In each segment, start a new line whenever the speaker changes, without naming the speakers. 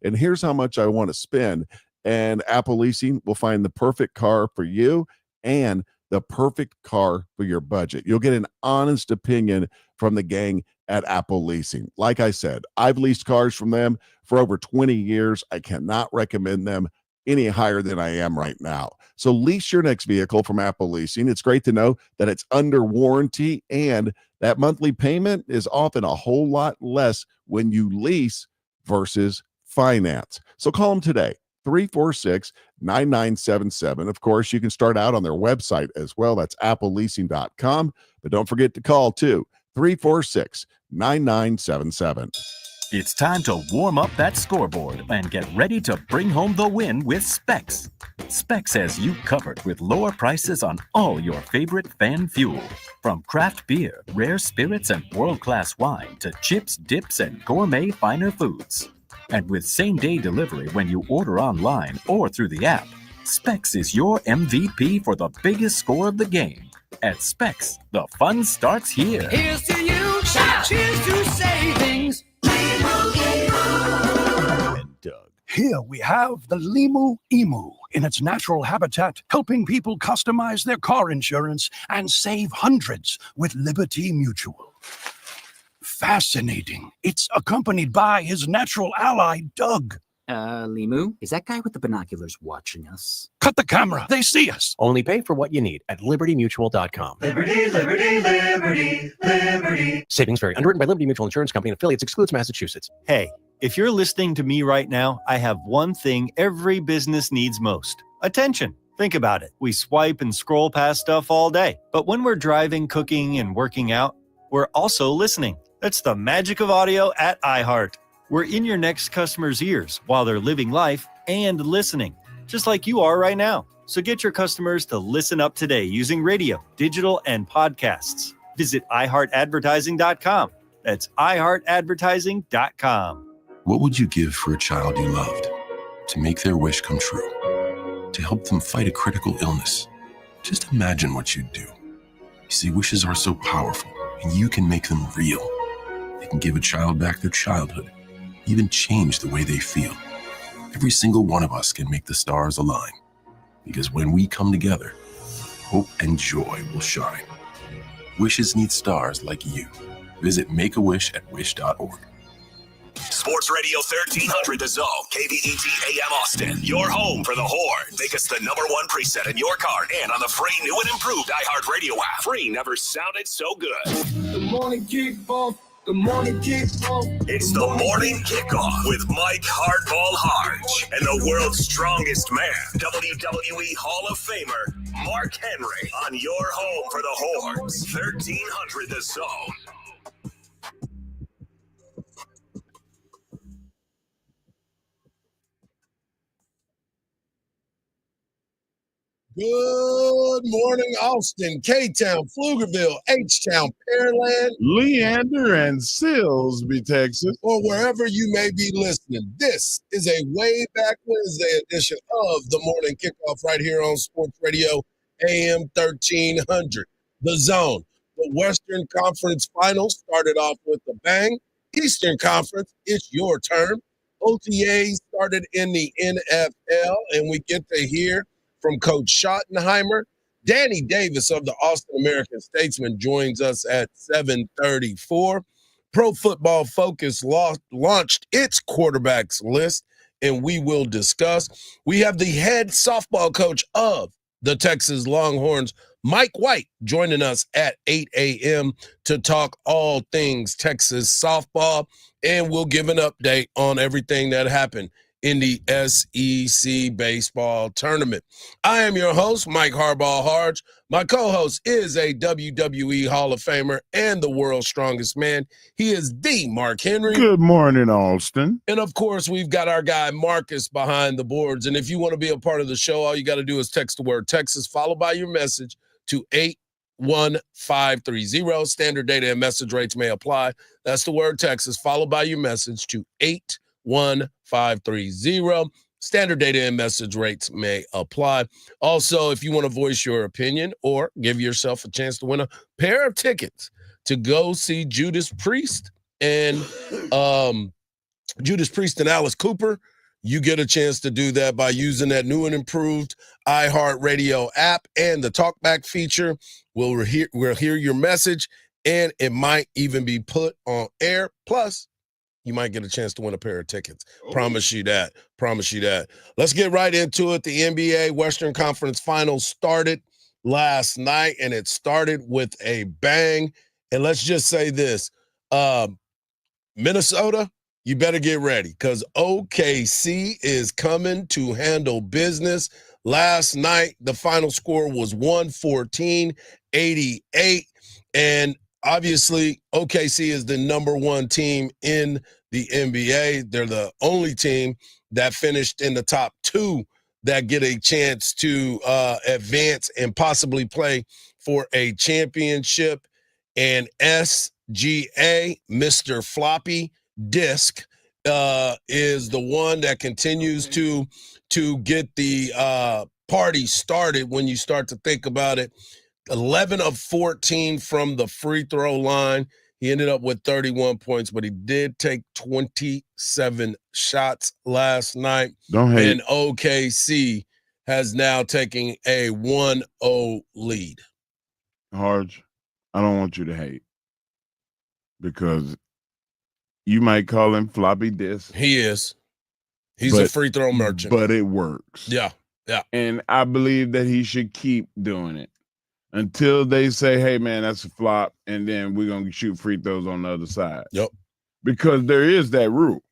and here's how much I want to spend. And Apple Leasing will find the perfect car for you and the perfect car for your budget. You'll get an honest opinion from the gang at Apple Leasing. Like I said, I've leased cars from them for over 20 years. I cannot recommend them any higher than I am right now. So lease your next vehicle from Apple Leasing. It's great to know that it's under warranty and that monthly payment is often a whole lot less when you lease versus finance. So call them today, 346-9977. Of course, you can start out on their website as well. That's appleleasing.com. But don't forget to call too, 346-9977.
It's time to warm up that scoreboard and get ready to bring home the win with Specs. Specs has you covered with lower prices on all your favorite fan fuel. From craft beer, rare spirits, and world-class wine to chips, dips, and gourmet finer foods. And with same-day delivery when you order online or through the app, Specs is your MVP for the biggest score of the game. At Specs, the fun starts here.
Here's to you, shout, cheers to savings.
Here we have the Limu Emu in its natural habitat, helping people customize their car insurance and save hundreds with Liberty Mutual. Fascinating. It's accompanied by his natural ally, Doug.
Limu, is that guy with the binoculars watching us?
Cut the camera. They see us.
Only pay for what you need at libertymutual.com.
Liberty, liberty, liberty, liberty.
Savings vary. Underwritten by Liberty Mutual Insurance Company and affiliates. Excludes Massachusetts.
Hey, if you're listening to me right now, I have one thing every business needs most: attention. Think about it. We swipe and scroll past stuff all day. But when we're driving, cooking, and working out, we're also listening. That's the magic of audio at iHeart. We're in your next customer's ears while they're living life and listening, just like you are right now. So get your customers to listen up today using radio, digital, and podcasts. Visit iHeartAdvertising.com. That's iHeartAdvertising.com.
What would you give for a child you loved? To make their wish come true? To help them fight a critical illness? Just imagine what you'd do. You see, wishes are so powerful, and you can make them real. They can give a child back their childhood, even change the way they feel. Every single one of us can make the stars align. Because when we come together, hope and joy will shine. Wishes need stars like you. Visit Make-A-Wish at wish.org.
Sports Radio 1300 The Zone, KVET AM Austin. Your home for the Horn. Make us the #1 preset in your car and on the free new and improved iHeartRadio app. Free never sounded so good.
The morning kickoff. The morning kickoff.
It's the morning kickoff with Mike Hardball Hardge and the world's strongest man, WWE Hall of Famer, Mark Henry, on your home for the Horns. 1300 The Zone.
Good morning, Austin, K-Town, Pflugerville, H-Town, Pearland,
Leander, and Silsbee, Texas.
or wherever you may be listening. This is a way back Wednesday edition of the Morning Kickoff right here on Sports Radio AM 1300. The Zone. The Western Conference Finals started off with a bang. Eastern Conference, it's your turn. OTAs started in the NFL, and we get to hear from Coach Schottenheimer. Danny Davis of the Austin American Statesman joins us at 7:34. Pro Football Focus launched its quarterbacks list, and we will discuss. We have the head softball coach of the Texas Longhorns, Mike White, joining us at 8 a.m. to talk all things Texas softball, and we'll give an update on everything that happened in the SEC baseball tournament. I am your host, Mike Hardball Hardge. My co-host is a WWE Hall of Famer and the world's strongest man. He is the Mark Henry.
Good morning, Austin.
And of course, we've got our guy Marcus behind the boards. And if you want to be a part of the show, all you got to do is text the word Texas, followed by your message to 81530. Standard data and message rates may apply. That's the word Texas, followed by your message to 81530. Standard data and message rates may apply. Also, if you want to voice your opinion or give yourself a chance to win a pair of tickets to go see Judas Priest and Alice Cooper You get a chance to do that by using that new and improved iHeartRadio app and the talkback feature. We'll hear your message, and it might even be put on air. Plus, you might get a chance to win a pair of tickets. Promise you that. Promise you that. Let's get right into it. The NBA Western Conference Finals started last night, and it started with a bang. And let's just say this. Minnesota, you better get ready because OKC is coming to handle business. Last night, the final score was 114-88. And obviously, OKC is the number one team in the NBA. They're the only team that finished in the top two that get a chance to advance and possibly play for a championship. And SGA, Mr. Floppy Disk, is the one that continues to get the party started when you start to think about it. 11 of 14 from the free throw line. He ended up with 31 points, but he did take 27 shots last night.
Don't hate.
And OKC has now taken a 1-0 lead.
Hardge, I don't want you to hate because you might call him floppy disk.
He is. He's a free throw merchant.
But it works.
Yeah, yeah.
And I believe that he should keep doing it until they say, hey, man, that's a flop, and then we're going to shoot free throws on the other side.
Yep.
Because there is that rule.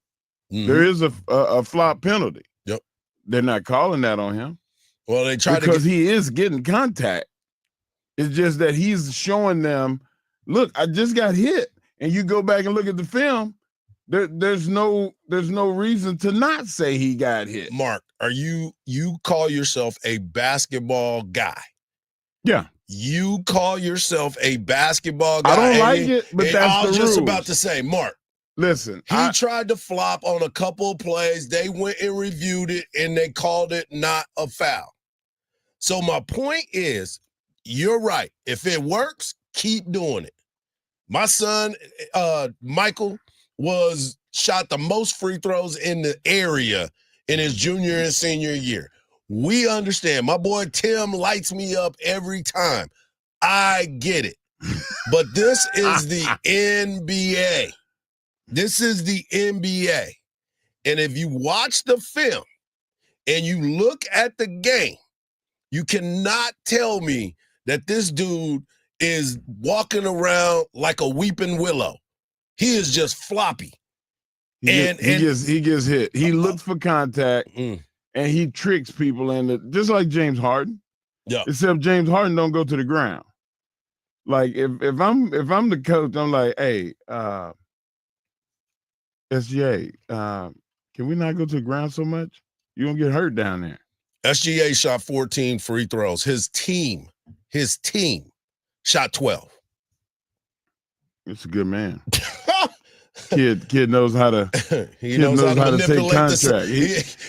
Mm-hmm.
There is a flop penalty.
Yep.
They're not calling that on him.
Well, they try
because he is getting contact. It's just that he's showing them, look, I just got hit. And you go back and look at the film, there's no reason to not say he got hit.
Mark, you call yourself a basketball guy.
Yeah.
You call yourself a basketball guy.
I don't like it, but that's
I was
the
just
rules.
about to say, Mark.
Listen,
he tried to flop on a couple of plays. They went and reviewed it, and they called it not a foul. So my point is, you're right. If it works, keep doing it. My son, Michael, shot the most free throws in the area in his junior and senior year. We understand. My boy Tim lights me up every time. I get it. But this is the NBA. This is the NBA. And if you watch the film and you look at the game, you cannot tell me that this dude is walking around like a weeping willow. He is just floppy.
He gets hit. He looks for contact. And he tricks people into just like James Harden.
Yeah.
Except James Harden don't go to the ground. Like if I'm the coach, I'm like, hey, SGA, can we not go to the ground so much? You don't get hurt down there.
SGA shot 14 free throws. His team shot 12.
It's a good man. Kid knows how to
he knows how to
take contract.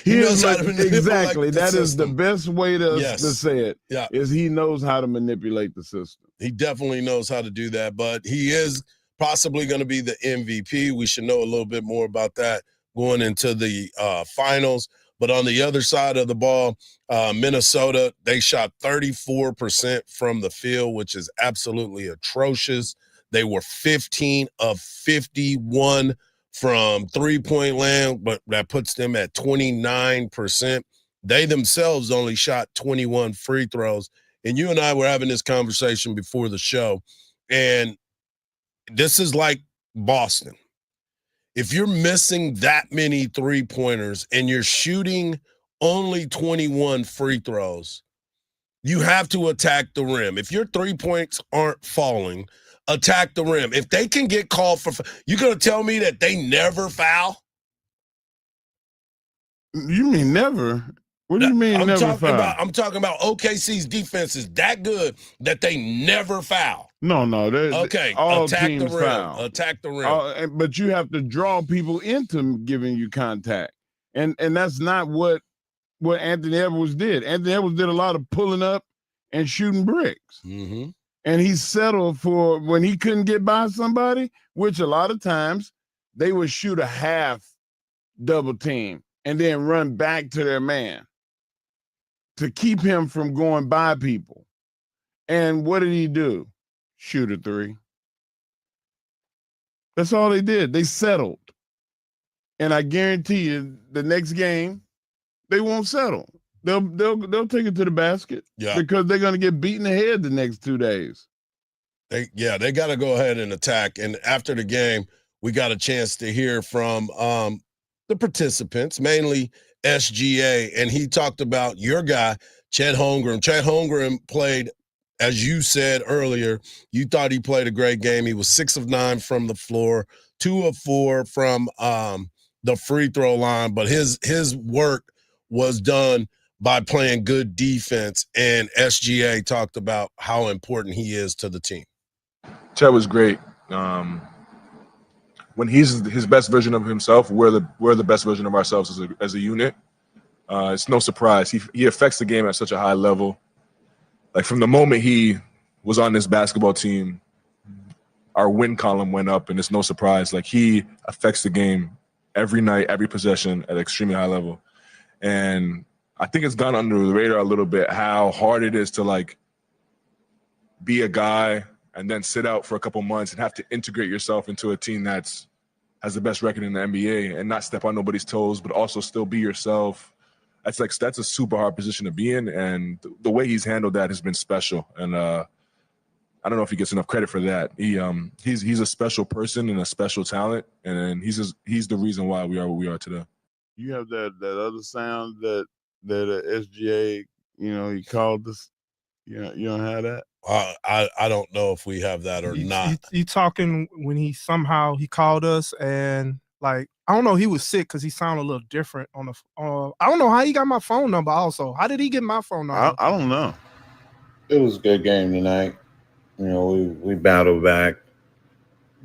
He knows how to manipulate
exactly.
the
That
system.
is the best way to say it.
Yeah.
Is he knows how to manipulate the system.
He definitely knows how to do that, but he is possibly going to be the MVP. We should know a little bit more about that going into the finals. But on the other side of the ball, Minnesota, they shot 34% from the field, which is absolutely atrocious. They were 15 of 51 from three-point land, but that puts them at 29%. They themselves only shot 21 free throws. And you and I were having this conversation before the show, and this is like Boston. If you're missing that many three-pointers and you're shooting only 21 free throws, you have to attack the rim. If your 3 points aren't falling, attack the rim. If they can get called for – you going to tell me that they never foul?
You mean never? What do you mean never foul?
I'm talking about OKC's defense is that good that they never foul.
No.
Okay,
all
attack
teams
the rim.
foul.
Attack the rim.
But you have to draw people into giving you contact. And that's not what Anthony Edwards did. Anthony Edwards did a lot of pulling up and shooting bricks.
Mm-hmm.
And he settled for when he couldn't get by somebody, which a lot of times they would shoot a half double team
and then run back to their man to keep him from going by people. And what did he do? Shoot a three. That's all they did. They settled. And I guarantee you the next game, they won't settle. They'll take it to the basket because they're going to get beaten in the head the next 2 days.
They got to go ahead and attack. And after the game, we got a chance to hear from the participants, mainly SGA, and he talked about your guy, Chet Holmgren. Chet Holmgren played, as you said earlier, you thought he played a great game. He was 6 of 9 from the floor, 2 of 4 from the free throw line, but his work was done by playing good defense, and SGA talked about how important he is to the team.
Chet was great. When he's his best version of himself, we're the best version of ourselves as a unit. It's no surprise. He affects the game at such a high level. Like from the moment he was on this basketball team, our win column went up, and it's no surprise. Like he affects the game every night, every possession at an extremely high level. And I think it's gone under the radar a little bit how hard it is to like be a guy and then sit out for a couple months and have to integrate yourself into a team has the best record in the NBA and not step on nobody's toes, but also still be yourself. That's a super hard position to be in, and the way he's handled that has been special. And I don't know if he gets enough credit for that. He's a special person and a special talent, and he's the reason why we are what we are today.
You have that other sound that SGA, he called us. You don't have that.
I don't know if we have that or not.
You talking when he called us and like I don't know, he was sick because he sounded a little different on the. I don't know how he got my phone number. Also, how did he get my phone number?
I don't know.
It was a good game tonight. We battled back.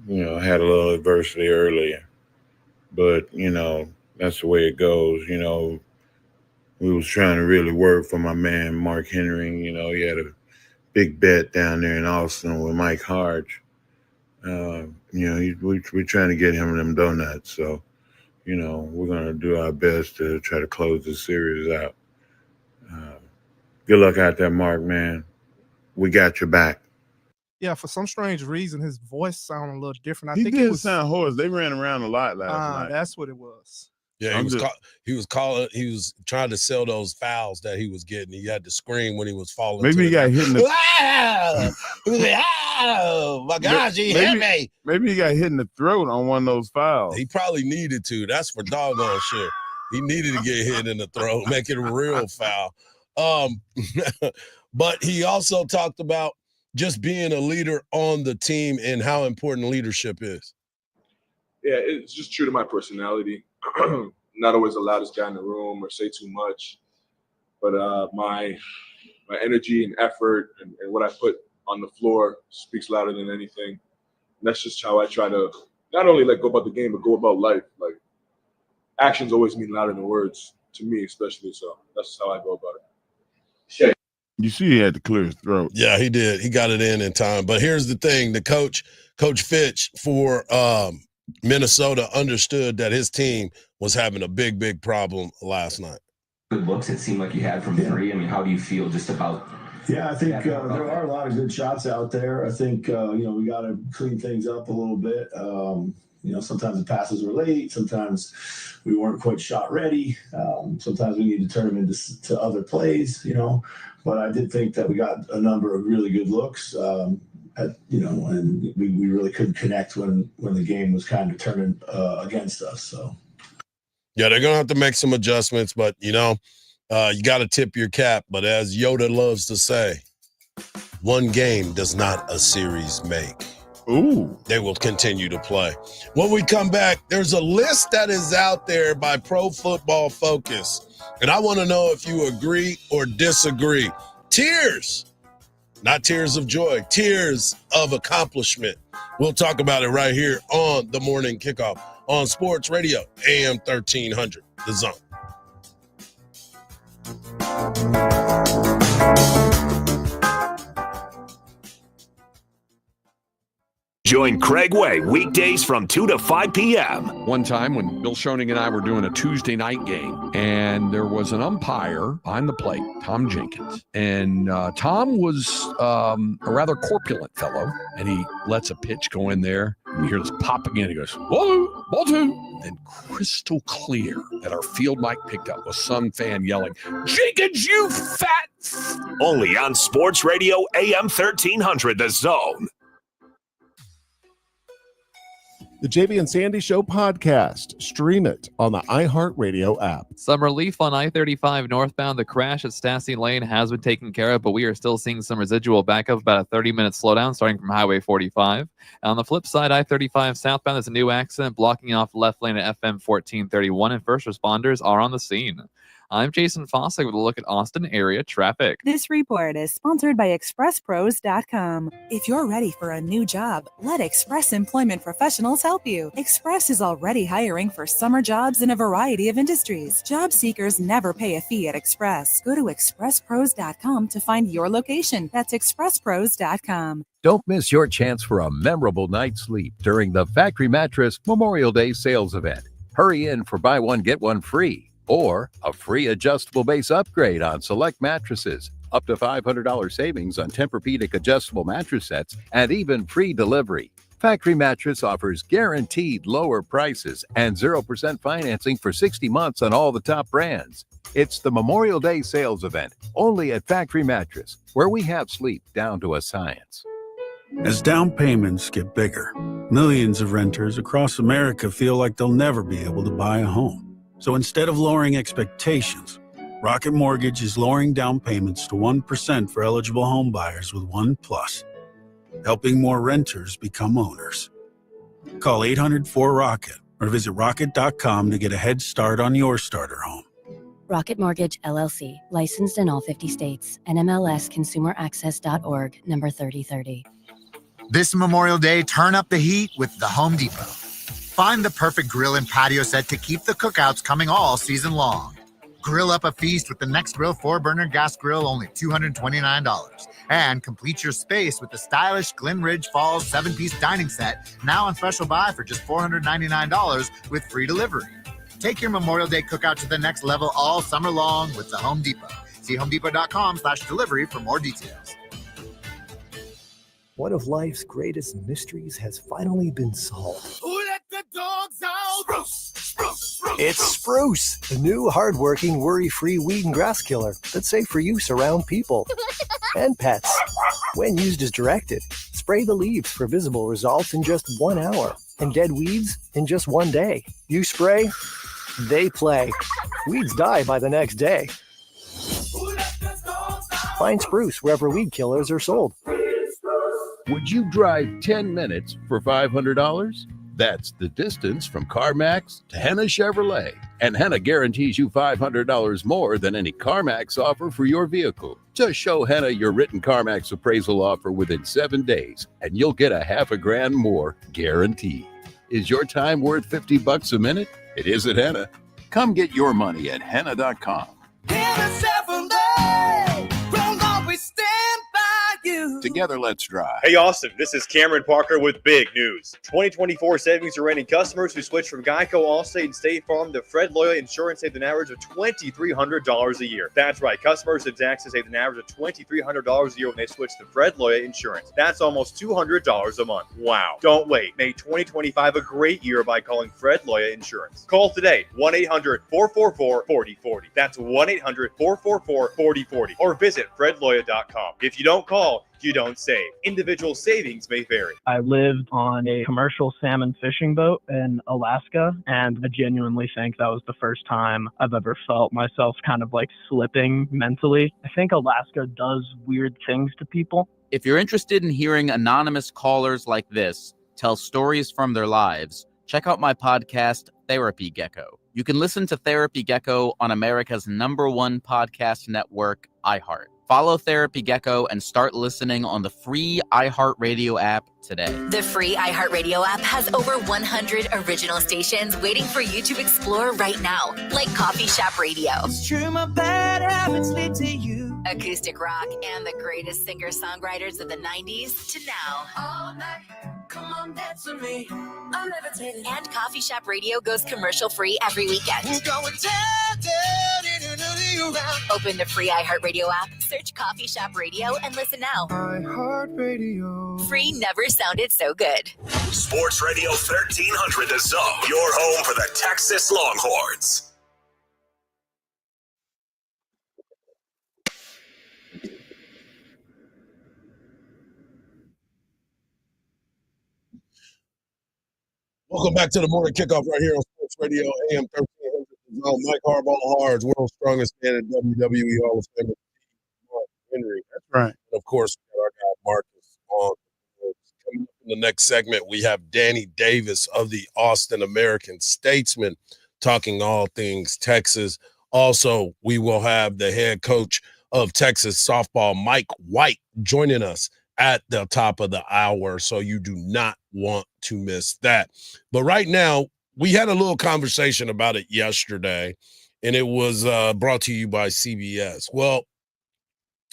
Had a little adversity earlier, but that's the way it goes. We was trying to really work for my man Mark Henry. He had a big bet down there in Austin with Mike Hardge. We're trying to get him them donuts. So, we're going to do our best to try to close this series out. Good luck out there, Mark, man. We got your back.
Yeah, for some strange reason, his voice sounded a little different.
He did sound hoarse. They ran around a lot last night.
That's what it was.
Yeah, he was trying to sell those fouls that he was getting. He had to scream when he was falling.
Maybe he got hit in the
oh my gosh, he hit me.
Maybe he got hit in the throat on one of those fouls.
He probably needed to. That's for doggone shit. He needed to get hit in the throat, make it a real foul. But he also talked about just being a leader on the team and how important leadership is.
Yeah, it's just true to my personality. Not always the loudest guy in the room or say too much, but my energy and effort and what I put on the floor speaks louder than anything. And that's just how I try to not only go about the game, but go about life. Like actions always mean louder than words to me, especially. So that's just how I go about it. Shay.
You see, he had to clear his throat.
Yeah, he did. He got it in time. But here's the thing: the Coach Fitch for Minnesota understood that his team was having a big problem last night.
Good looks it seemed like you had from three. I mean, how do you feel just about?
Yeah, I think there are a lot of good shots out there. I think we got to clean things up a little bit. Sometimes the passes were late. Sometimes we weren't quite shot ready. Sometimes we need to turn them into other plays. But I did think that we got a number of really good looks. And we really couldn't connect when the game was kind of turning against us. So,
yeah, they're gonna have to make some adjustments, but you got to tip your cap. But as Yoda loves to say, one game does not a series make.
Ooh,
they will continue to play. When we come back, there's a list that is out there by Pro Football Focus, and I want to know if you agree or disagree. Tears. Not tears of joy, tears of accomplishment. We'll talk about it right here on the Morning Kickoff on Sports Radio, AM 1300, The Zone.
Join Craig Way weekdays from 2 to 5 p.m.
One time when Bill Schoening and I were doing a Tuesday night game, and there was an umpire behind the plate, Tom Jenkins. And Tom was a rather corpulent fellow, and he lets a pitch go in there. And you hear this pop again. He goes, whoa, ball two. Then crystal clear that our field mic picked up was some fan yelling, Jenkins, you fat.
Only on Sports Radio AM 1300, The Zone.
The JB and Sandy Show podcast. Stream it on the iHeartRadio app.
Some relief on I-35 northbound. The crash at Stassi Lane has been taken care of, but we are still seeing some residual backup, about a 30-minute slowdown starting from Highway 45. On the flip side, I-35 southbound, there's a new accident blocking off left lane at FM 1431, and first responders are on the scene. I'm Jason Fossick with a look at Austin area traffic.
This report is sponsored by ExpressPros.com. If you're ready for a new job, let Express Employment Professionals help you. Express is already hiring for summer jobs in a variety of industries. Job seekers never pay a fee at Express. Go to ExpressPros.com to find your location. That's ExpressPros.com.
Don't miss your chance for a memorable night's sleep during the Factory Mattress Memorial Day sales event. Hurry in for buy one, get one free. Or a free adjustable base upgrade on select mattresses, up to $500 savings on Tempur-Pedic adjustable mattress sets, and even free delivery. Factory Mattress offers guaranteed lower prices and 0% financing for 60 months on all the top brands. It's the Memorial Day sales event, only at Factory Mattress, where we have sleep down to a science.
As down payments get bigger, millions of renters across America feel like they'll never be able to buy a home. So instead of lowering expectations, Rocket Mortgage is lowering down payments to 1% for eligible home buyers with One Plus, helping more renters become owners. Call 800-4ROCKET or visit rocket.com to get a head start on your starter home.
Rocket Mortgage, LLC, licensed in all 50 states. NMLSConsumerAccess.org, number 3030.
This Memorial Day, turn up the heat with the Home Depot. Find the perfect grill and patio set to keep the cookouts coming all season long. Grill up a feast with the Next Grill 4-burner gas grill, only $229. And complete your space with the stylish Glen Ridge Falls 7-piece dining set, now on special buy for just $499 with free delivery. Take your Memorial Day cookout to the next level all summer long with the Home Depot. See homedepot.com/delivery for more details.
One of life's greatest mysteries has finally been solved.
Who let the dogs out? Spruce, spruce, spruce.
It's Spruce, the new hard-working, worry-free weed and grass killer that's safe for use around people and pets. When used as directed, spray the leaves for visible results in just 1 hour and dead weeds in just 1 day. You spray, they play. Weeds die by the next day. Find Spruce wherever weed killers are sold.
Would you drive 10 minutes for $500? That's the distance from CarMax to Henna Chevrolet. And Henna guarantees you $500 more than any CarMax offer for your vehicle. Just show Henna your written CarMax appraisal offer within 7 days, and you'll get $1,000 more guaranteed. Is your time worth $50 a minute? It is at Henna. Come get your money at Henna.com.
Henna Chevrolet, we'll always stand by you.
Together, let's drive.
Hey, Austin, this is Cameron Parker with big news. 2024 savings are ending. Customers who switch from Geico, Allstate, and State Farm to Fred Loya Insurance saved an average of $2,300 a year. That's right. Customers in Texas saved an average of $2,300 a year when they switch to Fred Loya Insurance. That's almost $200 a month. Wow. Don't wait. Make 2025 a great year by calling Fred Loya Insurance. Call today, 1-800-444-4040. That's 1-800-444-4040. Or visit fredloya.com. If you don't call, you don't save. Individual savings may vary.
I lived on a commercial salmon fishing boat in Alaska, and I genuinely think that was the first time I've ever felt myself kind of like slipping mentally. I think Alaska does weird things to people.
If you're interested in hearing anonymous callers like this tell stories from their lives, check out my podcast, Therapy Gecko. You can listen to Therapy Gecko on America's #1 podcast network, iHeart. Follow Therapy Gecko and start listening on the free iHeartRadio app today.
The free iHeartRadio app has over 100 original stations waiting for you to explore right now, like Coffee Shop Radio,
It's true, my bad habits lead to you.
acoustic rock, and the greatest singer-songwriters of the 90s to now.
All night,
Come on, dance with me. I'm levitating. And Coffee Shop Radio goes commercial free every weekend. We're going down, around. Open the free iHeartRadio app, search Coffee Shop Radio, and listen now. iHeartRadio. Free never sounded so good.
Sports Radio 1300 The Zone, your home for the Texas Longhorns.
Welcome back to the morning kickoff right here on Sports Radio AM 1300. Mike Hardball, Hardge, world's strongest man in WWE Hall of Famer, Mark Henry.
That's right.
And of course, we got our guy Marcus on. Coming up in the next segment, we have Danny Davis of the Austin American-Statesman talking all things Texas. Also, we will have the head coach of Texas softball, Mike White, joining us at the top of the hour, so you do not want to miss that. But right now, we had a little conversation about it yesterday, and it was brought to you by CBS. Well,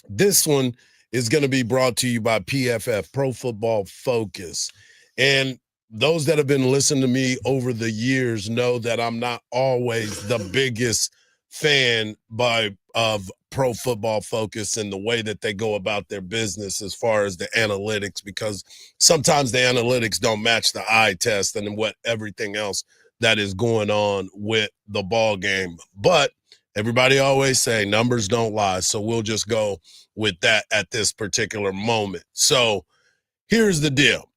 this one is going to be brought to you by PFF, Pro Football Focus. And those that have been listening to me over the years know that I'm not always the biggest fan of Pro Football Focus and the way that they go about their business as far as the analytics, because sometimes the analytics don't match the eye test and what everything else that is going on with the ball game. But everybody always say numbers don't lie, so we'll just go with that at this particular moment. So here's the deal.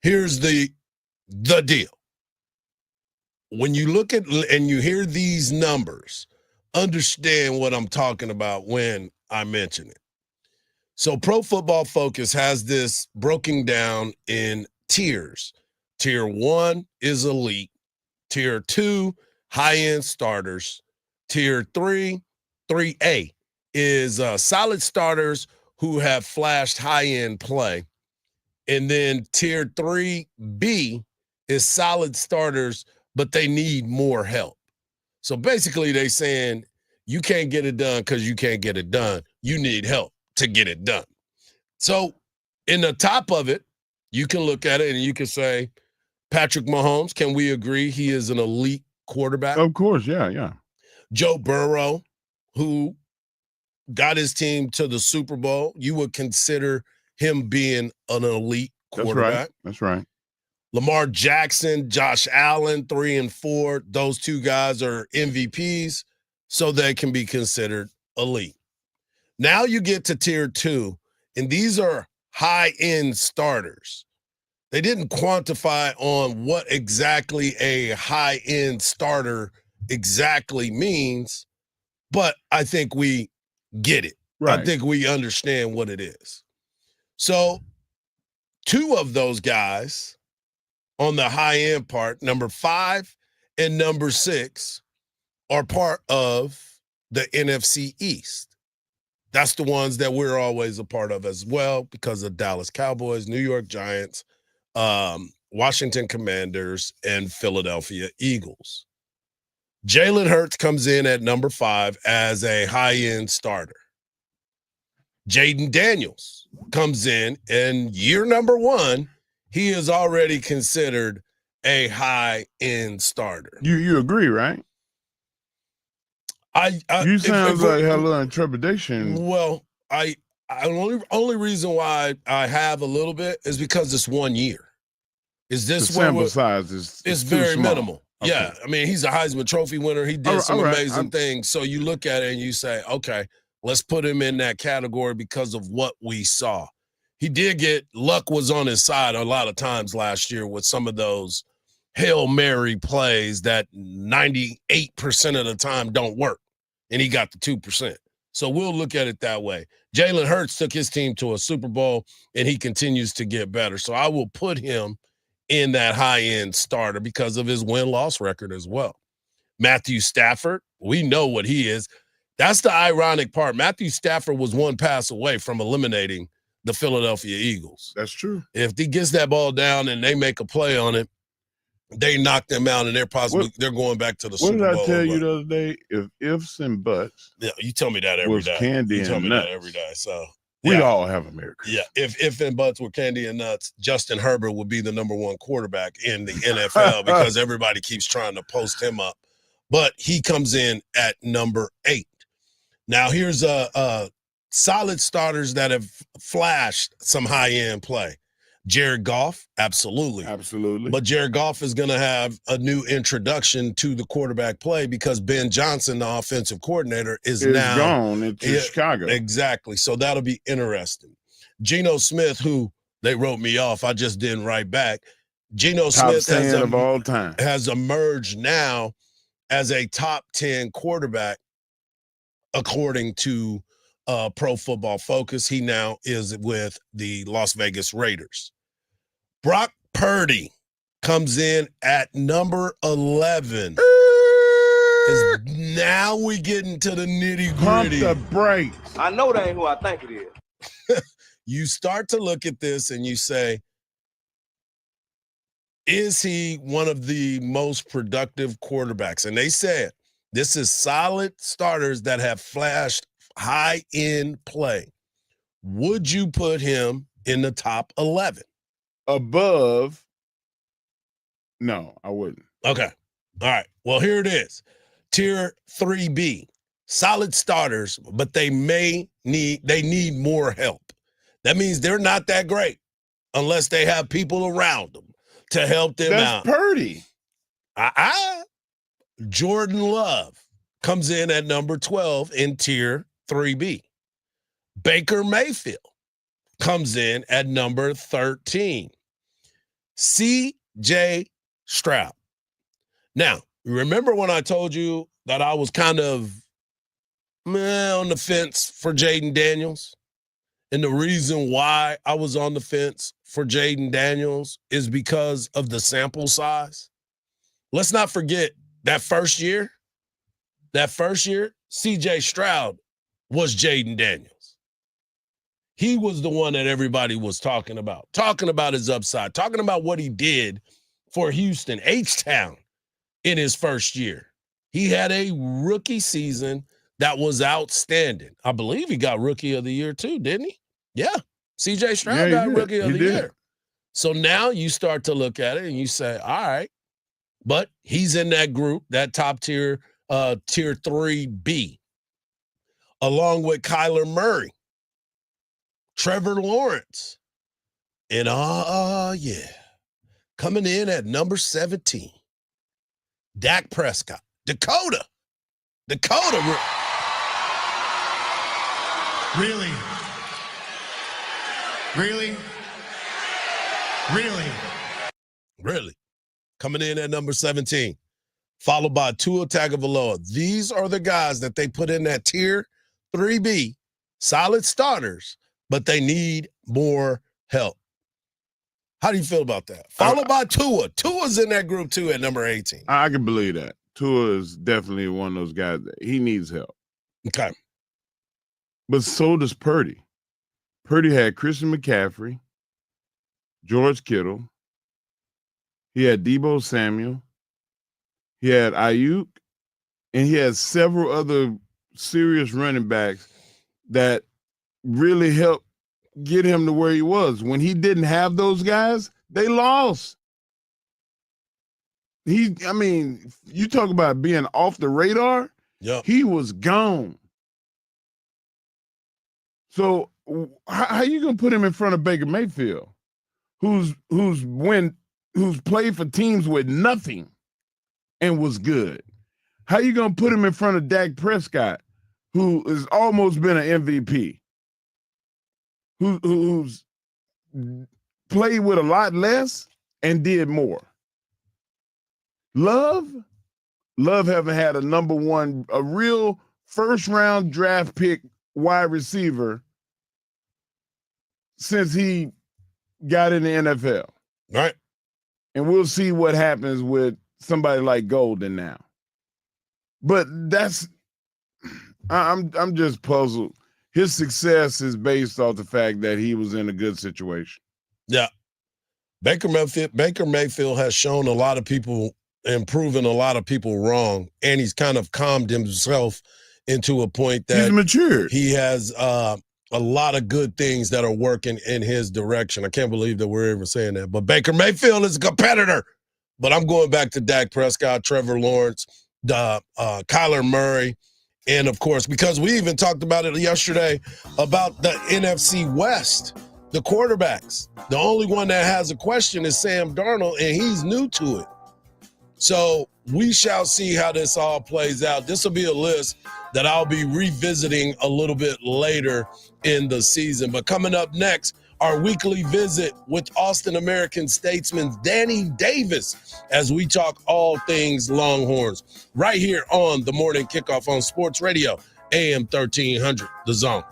Here's the deal. When you look at and you hear these numbers, understand what I'm talking about when I mention it. So Pro Football Focus has this broken down in tiers. Tier 1 is elite. Tier 2, high-end starters. Tier 3, 3A, is solid starters who have flashed high-end play. And then Tier 3B is solid starters, but they need more help. So basically they saying you can't get it done because you can't get it done. You need help to get it done. So in the top of it, you can look at it and you can say, Patrick Mahomes, can we agree he is an elite quarterback?
Of course, yeah.
Joe Burrow, who got his team to the Super Bowl, you would consider him being an elite quarterback.
That's right.
Lamar Jackson, Josh Allen, 3 and 4. Those two guys are MVPs, so they can be considered elite. Now you get to tier 2, and these are high-end starters. They didn't quantify on what exactly a high-end starter exactly means, but I think we get it.
Right.
I think we understand what it is. So 2 of those guys on the high-end part, number 5 and number 6, are part of the NFC East. That's the ones that we're always a part of as well because of Dallas Cowboys, New York Giants, Washington Commanders, and Philadelphia Eagles. Jalen Hurts comes in at number 5 as a high-end starter. Jaden Daniels comes in, and year number 1, he is already considered a high-end starter.
You agree, right? You sound like had a little trepidation.
Well, only reason why I have a little bit is because it's 1 year. Is this
the sample size is
it's very
small.
minimal.
Okay.
Yeah, I mean, he's a Heisman Trophy winner. He did some amazing things. So you look at it and you say, okay, let's put him in that category because of what we saw. He did get luck was on his side a lot of times last year with some of those Hail Mary plays that 98% of the time don't work, and he got the 2%. So we'll look at it that way. Jalen Hurts took his team to a Super Bowl, and he continues to get better. So I will put him in that high-end starter because of his win-loss record as well. Matthew Stafford, we know what he is. That's the ironic part. Matthew Stafford was one pass away from eliminating the Philadelphia Eagles.
That's true.
If he gets that ball down and they make a play on it, they knock them out and they're going back to the Super Bowl.
What did I tell you the other day? If ifs and buts.
Yeah, you tell me that every day.
Candy
you tell me
nuts.
that every day. So
We'd all have a Merry
Christmas. Yeah, if and buts were candy and nuts, Justin Herbert would be the number one quarterback in the NFL because everybody keeps trying to post him up. But he comes in at number 8. Now, here's solid starters that have flashed some high-end play. Jared Goff, absolutely.
Absolutely.
But Jared Goff is going to have a new introduction to the quarterback play because Ben Johnson, the offensive coordinator, is now
gone into Chicago.
Exactly. So that'll be interesting. Geno Smith, who they wrote me off, I just didn't write back. Geno Smith
of all time
has emerged now as a top 10 quarterback, according to Pro Football Focus. He now is with the Las Vegas Raiders. Brock Purdy comes in at number 11. Now we get into the nitty-gritty.
Pump the brakes.
I know that ain't who I think it is.
You start to look at this and you say, is he one of the most productive quarterbacks? And they said, this is solid starters that have flashed high-end play. Would you put him in the top 11?
Above? No, I wouldn't.
Okay. All right. Well, here it is. Tier 3B. Solid starters, but they need more help. That means they're not that great unless they have people around them to help them out.
That's Purdy.
Jordan Love comes in at number 12 in Tier 3B. Baker Mayfield comes in at number 13. C.J. Stroud. Now, remember when I told you that I was kind of on the fence for Jaden Daniels? And the reason why I was on the fence for Jaden Daniels is because of the sample size. Let's not forget that first year, C.J. Stroud was Jaden Daniels. He was the one that everybody was talking about his upside, talking about what he did for Houston, H-Town, in his first year. He had a rookie season that was outstanding. I believe he got Rookie of the Year too, didn't he? Yeah. C.J. Stroud got Rookie of the Year. So now you start to look at it and you say, all right, but he's in that group, that top tier, Tier 3B, along with Kyler Murray, Trevor Lawrence, and coming in at number 17, Dak Prescott. Dakota.
Really?
Coming in at number 17, followed by Tua Tagovailoa. These are the guys that they put in that Tier 3B, solid starters, but they need more help. How do you feel about that? Followed by Tua. Tua's in that group too at number 18.
I can believe that. Tua is definitely one of those guys that he needs help.
Okay.
But so does Purdy. Purdy had Christian McCaffrey, George Kittle. He had Deebo Samuel. He had Ayuk. And he had several other serious running backs that really helped get him to where he was. When he didn't have those guys, they lost. You talk about being off the radar.
Yep.
He was gone. So how you gonna put him in front of Baker Mayfield, who's played for teams with nothing and was good? How you gonna put him in front of Dak Prescott, who has almost been an MVP, who's played with a lot less and did more? Love haven't had a real first-round draft pick wide receiver since he got in the NFL.
Right.
And we'll see what happens with somebody like Golden now. But I'm just puzzled. His success is based off the fact that he was in a good situation.
Yeah. Baker Mayfield has shown a lot of people and proven a lot of people wrong, and he's kind of calmed himself into a point that
he's matured.
He has a lot of good things that are working in his direction. I can't believe that we're even saying that. But Baker Mayfield is a competitor. But I'm going back to Dak Prescott, Trevor Lawrence, Kyler Murray, and, of course, because we even talked about it yesterday about the NFC West, the quarterbacks. The only one that has a question is Sam Darnold, and he's new to it. So we shall see how this all plays out. This will be a list that I'll be revisiting a little bit later in the season. But coming up next, our weekly visit with Austin American statesman Danny Davis as we talk all things Longhorns right here on the Morning Kickoff on Sports Radio, AM 1300, The Zone.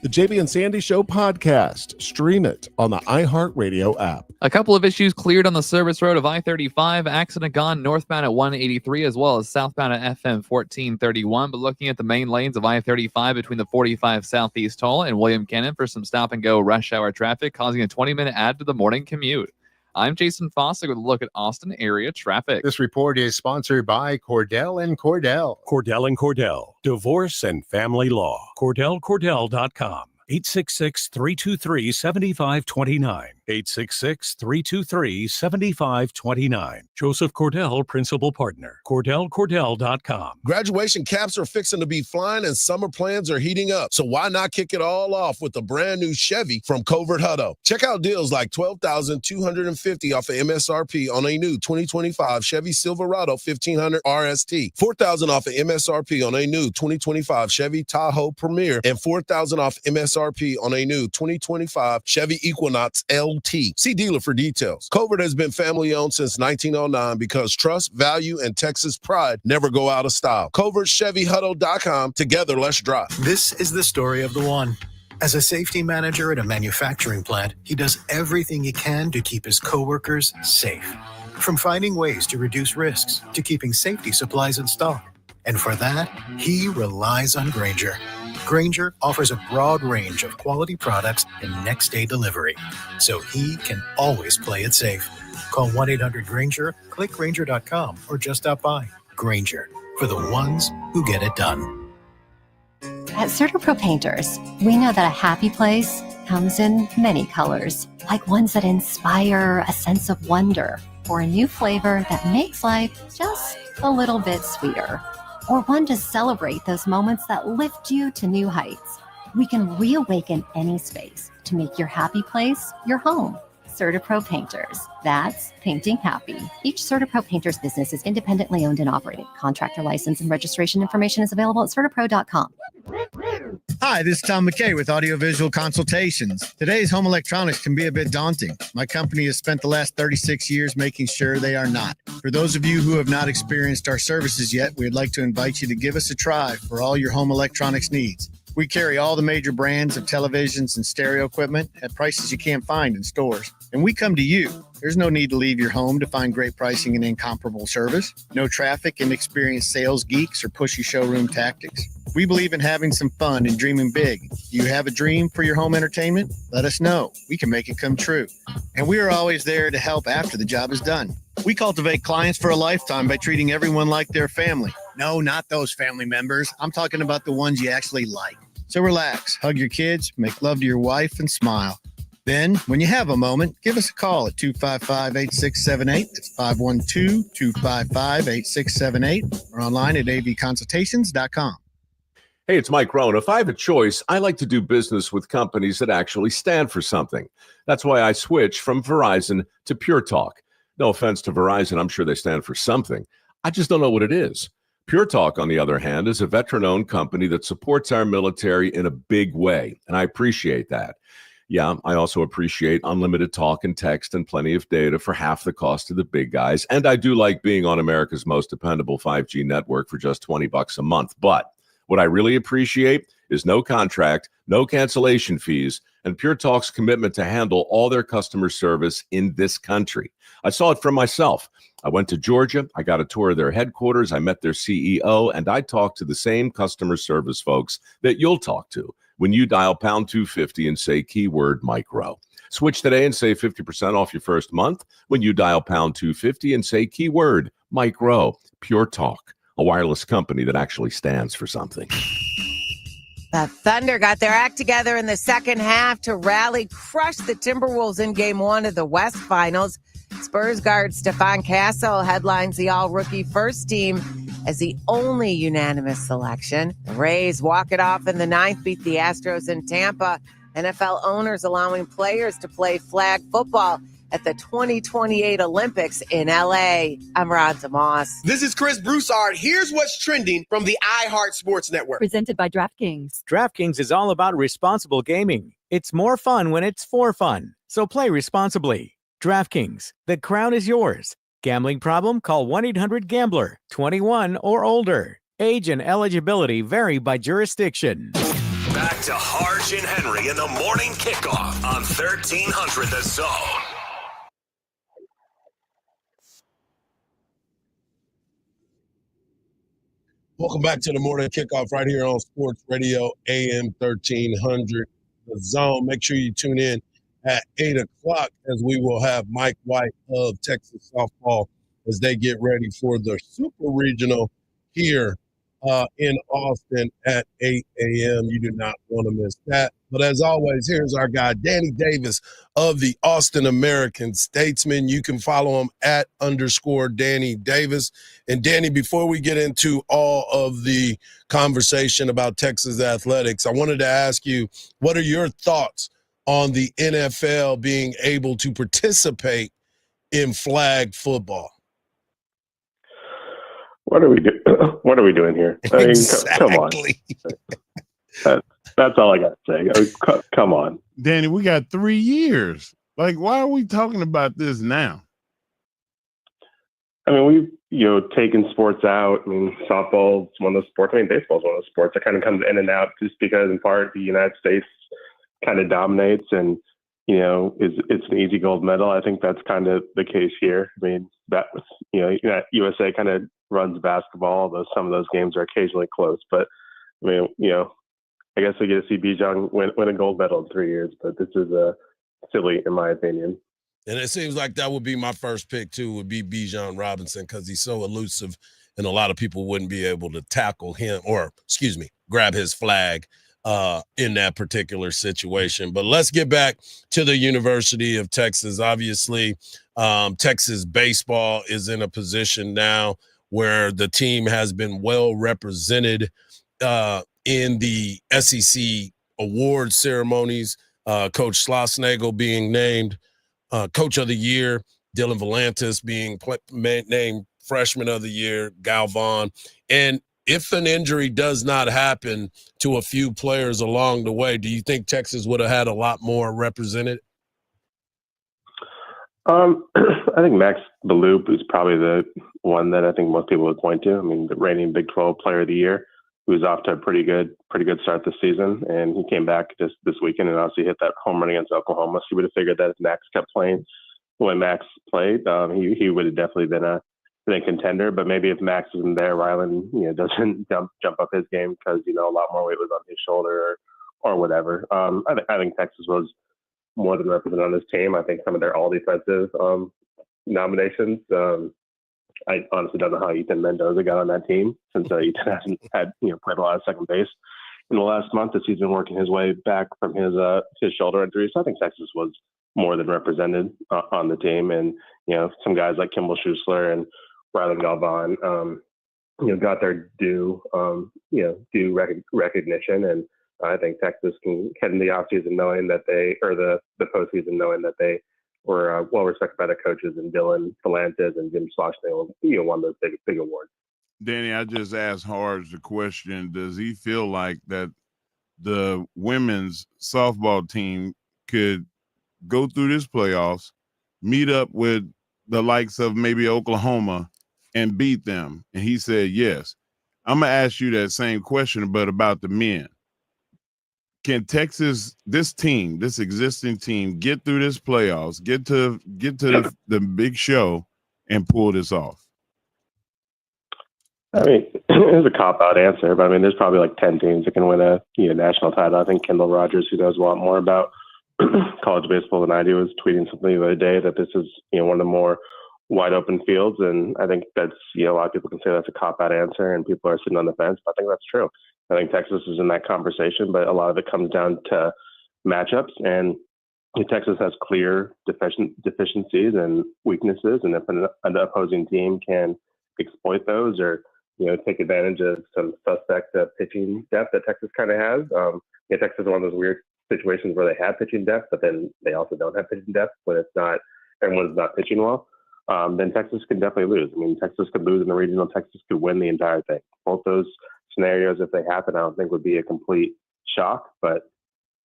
The JB and Sandy Show podcast. Stream it on the iHeartRadio app.
A couple of issues cleared on the service road of I-35. Accident gone northbound at 183 as well as southbound at FM 1431. But looking at the main lanes of I-35 between the 45 Southeast Toll and William Cannon for some stop-and-go rush hour traffic, causing a 20-minute add to the morning commute. I'm Jason Fossick with a look at Austin area traffic.
This report is sponsored by Cordell & Cordell.
Cordell & Cordell. Divorce and Family Law. CordellCordell.com. 866-323-7529. 866-323-7529. Joseph Cordell, Principal Partner. CordellCordell.com.
Graduation caps are fixing to be flying and summer plans are heating up. So why not kick it all off with a brand new Chevy from Covert Hutto? Check out deals like $12,250 off of MSRP on a new 2025 Chevy Silverado 1500 RST, $4,000 off of MSRP on a new 2025 Chevy Tahoe Premier, and $4,000 off MSRP on a new 2025 Chevy Equinox LT. See dealer for details. Covert has been family-owned since 1909 because trust, value, and Texas pride never go out of style. CovertChevyHutto.com. Together, let's drive.
This is the story of the one. As a safety manager at a manufacturing plant, he does everything he can to keep his coworkers safe. From finding ways to reduce risks to keeping safety supplies in stock. And for that, he relies on Grainger. Grainger offers a broad range of quality products and next-day delivery, so he can always play it safe. Call 1-800-GRAINGER, click Grainger.com, or just stop by. Grainger, for the ones who get it done.
At CertaPro Painters, we know that a happy place comes in many colors, like ones that inspire a sense of wonder, or a new flavor that makes life just a little bit sweeter. Or one to celebrate those moments that lift you to new heights. We can reawaken any space to make your happy place your home. CertaPro Painters. That's painting happy. Each CertaPro Painters business is independently owned and operated. Contractor license and registration information is available at CertaPro.com.
Hi, this is Tom McKay with Audiovisual Consultations. Today's home electronics can be a bit daunting. My company has spent the last 36 years making sure they are not. For those of you who have not experienced our services yet, we'd like to invite you to give us a try for all your home electronics needs. We carry all the major brands of televisions and stereo equipment at prices you can't find in stores. And we come to you. There's no need to leave your home to find great pricing and incomparable service. No traffic, inexperienced sales geeks, or pushy showroom tactics. We believe in having some fun and dreaming big. Do you have a dream for your home entertainment? Let us know. We can make it come true. And we are always there to help after the job is done. We cultivate clients for a lifetime by treating everyone like their family. No, not those family members. I'm talking about the ones you actually like. So relax, hug your kids, make love to your wife, and smile. Then, when you have a moment, give us a call at 255-8678. That's 512-255-8678. Or online at avconsultations.com.
Hey, it's Mike Rohn. If I have a choice, I like to do business with companies that actually stand for something. That's why I switched from Verizon to Pure Talk. No offense to Verizon, I'm sure they stand for something. I just don't know what it is. Pure Talk, on the other hand, is a veteran-owned company that supports our military in a big way, and I appreciate that. Yeah, I also appreciate unlimited talk and text and plenty of data for half the cost of the big guys, and I do like being on America's most dependable 5G network for just $20 a month. But what I really appreciate is no contract, no cancellation fees, and Pure Talk's commitment to handle all their customer service in this country. I saw it for myself. I went to Georgia, I got a tour of their headquarters, I met their CEO, and I talked to the same customer service folks that you'll talk to. when you dial pound 250 and say keyword micro. Switch today and save 50% off your first month when you dial pound 250 and say keyword micro. Pure Talk, a wireless company that actually stands for something.
The Thunder got their act together in the second half to rally, crush the Timberwolves in Game 1 of the West Finals. Spurs guard Stephon Castle headlines the all-rookie first team as the only unanimous selection. The Rays walk it off in the ninth, beat the Astros in Tampa. NFL owners allowing players to play flag football at the 2028 Olympics in L.A. I'm Ron DeMoss.
This is Chris Broussard. Here's what's trending from the iHeart Sports Network.
Presented by DraftKings.
DraftKings is all about responsible gaming. It's more fun when it's for fun. So play responsibly. DraftKings, the crown is yours. Gambling problem? Call 1-800-GAMBLER. 21 or older. Age and eligibility vary by jurisdiction.
Back to Hardge and Henry in the morning kickoff on 1300 The Zone.
Welcome back to the morning kickoff right here on Sports Radio AM 1300 The Zone. Make sure you tune in at 8 o'clock as we will have Mike White of Texas Softball as they get ready for the Super Regional here in Austin at 8 a.m. You do not want to miss that. But as always, here's our guy, Danny Davis of the Austin American Statesman. You can follow him at _Danny Davis. And Danny, before we get into all of the conversation about Texas athletics, I wanted to ask you, what are your thoughts on the NFL being able to participate in flag football?
What are we doing? What are we doing here? I mean, come on. That's all I got to say. I mean, come on,
Danny. We got 3 years. Like, why are we talking about this now?
I mean, we've taken sports out. I mean, softball's one of the sports. I mean, baseball's one of the sports that kind of comes in and out just because, in part, the United States kind of dominates and it's an easy gold medal. I think that's kind of the case here. I mean, that was USA kind of runs basketball, although some of those games are occasionally close. But I mean, I guess we get to see Bijan win a gold medal in 3 years, but this is silly in my opinion.
And it seems like that would be my first pick too, would be Bijan Robinson, because he's so elusive and a lot of people wouldn't be able to tackle him grab his flag in that particular situation. But let's get back to the University of Texas. Obviously, Texas baseball is in a position now where the team has been well represented in the SEC award ceremonies. Coach Schlossnagle being named Coach of the Year, Dylan Volantis being named Freshman of the Year, Galvan. And if an injury does not happen to a few players along the way, do you think Texas would have had a lot more represented?
I think Max Beloop is probably the one that I think most people would point to. I mean, the reigning Big 12 Player of the Year, who was off to a pretty good start this season, and he came back just this weekend and obviously hit that home run against Oklahoma. So you would have figured that if Max kept playing the way Max played, he would have definitely been a contender. But maybe if Max isn't there, Ryland doesn't jump up his game because a lot more weight was on his shoulder or whatever. I think Texas was more than represented on this team. I think some of their all defensive nominations. I honestly don't know how Ethan Mendoza got on that team, since Ethan hasn't had played a lot of second base in the last month. He's been working his way back from his shoulder injury. So I think Texas was more than represented on the team, and some guys like Kimball Schuessler and Ryland Galvan, got their due recognition. And I think Texas can head in the offseason knowing that the postseason knowing that they were well respected by their coaches, and Dylan Volantis and Jim Schlossnagle won those big awards.
Danny, I just asked Hardge the question: does he feel like that the women's softball team could go through this playoffs, meet up with the likes of maybe Oklahoma, and beat them? And he said yes. I'm gonna ask you that same question, but about the men. Can Texas, this existing team, get through this playoffs, get to the big show, and pull this off?
I mean, it's a cop-out answer, but I mean, there's probably like 10 teams that can win a national title. I think Kendall Rogers, who knows a lot more about college baseball than I do, was tweeting something the other day that this is one of the more wide open fields, and I think that's a lot of people can say that's a cop-out answer, and people are sitting on the fence. But I think that's true. I think Texas is in that conversation, but a lot of it comes down to matchups, and Texas has clear deficiencies and weaknesses, and if an opposing team can exploit those or take advantage of some suspect pitching depth that Texas kind of has. Texas is one of those weird situations where they have pitching depth, but then they also don't have pitching depth when it's not everyone's not pitching well. Then Texas can definitely lose. I mean, Texas could lose in the regional. Texas could win the entire thing. Both those scenarios, if they happen, I don't think would be a complete shock. But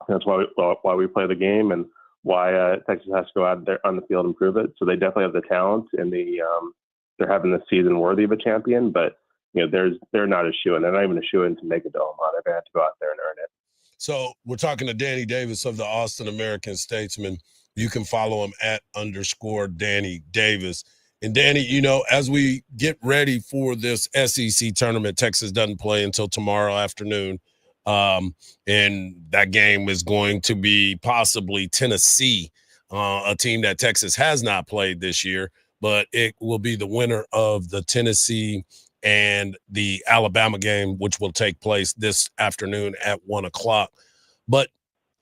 that's why we play the game and why Texas has to go out there on the field and prove it. So they definitely have the talent and they're having the season worthy of a champion. But they're not a shoo-in. They're not even a shoo-in to make it to Omaha. They're going to have to go out there and earn it.
So we're talking to Danny Davis of the Austin American-Statesman. You can follow him at _Danny Davis. And Danny, as we get ready for this SEC tournament, Texas doesn't play until tomorrow afternoon. And that game is going to be possibly Tennessee, a team that Texas has not played this year, but it will be the winner of the Tennessee and the Alabama game, which will take place this afternoon at 1:00. But